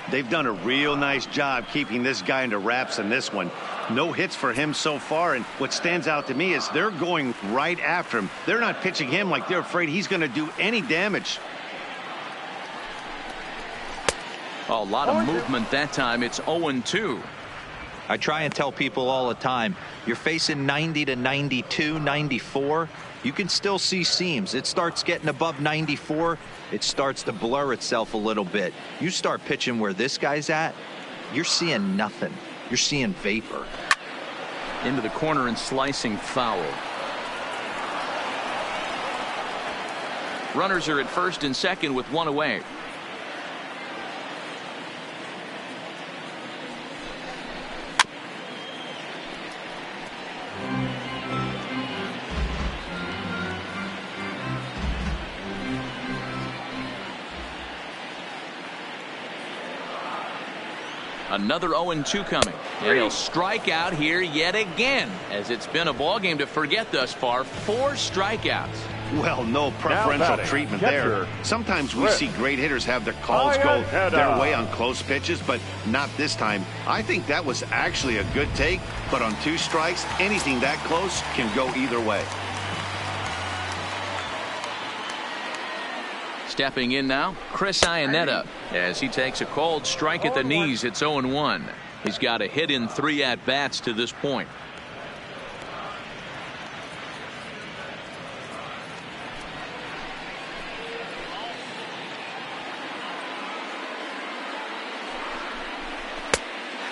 They've done a real nice job keeping this guy into wraps in this one. No hits for him so far, and what stands out to me is they're going right after him. They're not pitching him like they're afraid he's going to do any damage. A lot of movement that time. It's 0-2. I try and tell people all the time, you're facing 90 to 92, 94. You can still see seams. It starts getting above 94. It starts to blur itself a little bit. You start pitching where this guy's at, you're seeing nothing. You're seeing vapor. Into the corner and slicing foul. Runners are at first and second with one away. Another 0-2 coming, and he'll strike out here yet again, as it's been a ball game to forget thus far. 4 strikeouts. Well, no preferential treatment there. Sometimes we see great hitters have their calls go their way on close pitches, but not this time. I think that was actually a good take, but on 2 strikes, anything that close can go either way. Stepping in now, Chris Iannetta, as he takes a called strike at the knees. It's 0-1. He's got a hit in 3 at-bats to this point.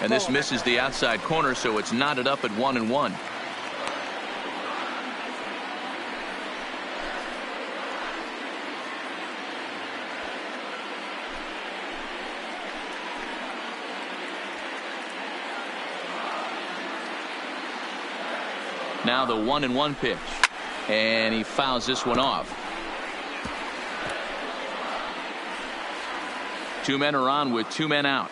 And this misses the outside corner, so it's knotted up at 1-1. Now the 1-1 pitch. And he fouls this one off. 2 men are on with 2 men out.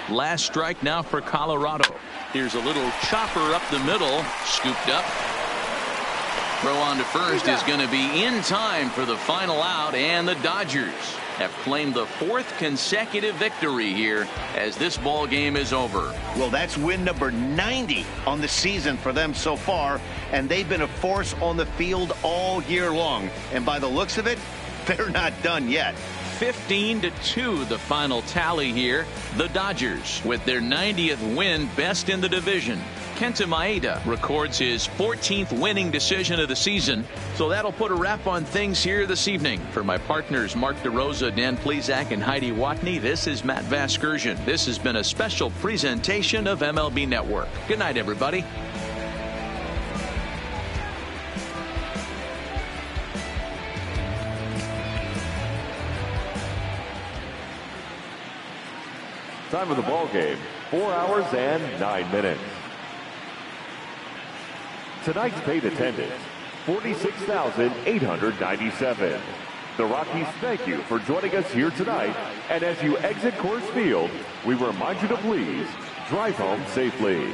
Last strike now for Colorado. Here's a little chopper up the middle. Scooped up. Throw on to first is going to be in time for the final out, and the Dodgers have claimed the 4th consecutive victory here as this ball game is over. Well, that's win number 90 on the season for them so far, and they've been a force on the field all year long. And by the looks of it, they're not done yet. 15-2 the final tally here. The Dodgers with their 90th win, best in the division. Kenta Maeda records his 14th winning decision of the season. So that'll put a wrap on things here this evening. For my partners Mark DeRosa, Dan Plesac, and Heidi Watney, this is Matt Vasgersian. This has been a special presentation of MLB Network. Good night, everybody. Time of the ball game, 4 hours and 9 minutes. Tonight's paid attendance, 46,897. The Rockies thank you for joining us here tonight. And as you exit Coors Field, we remind you to please drive home safely.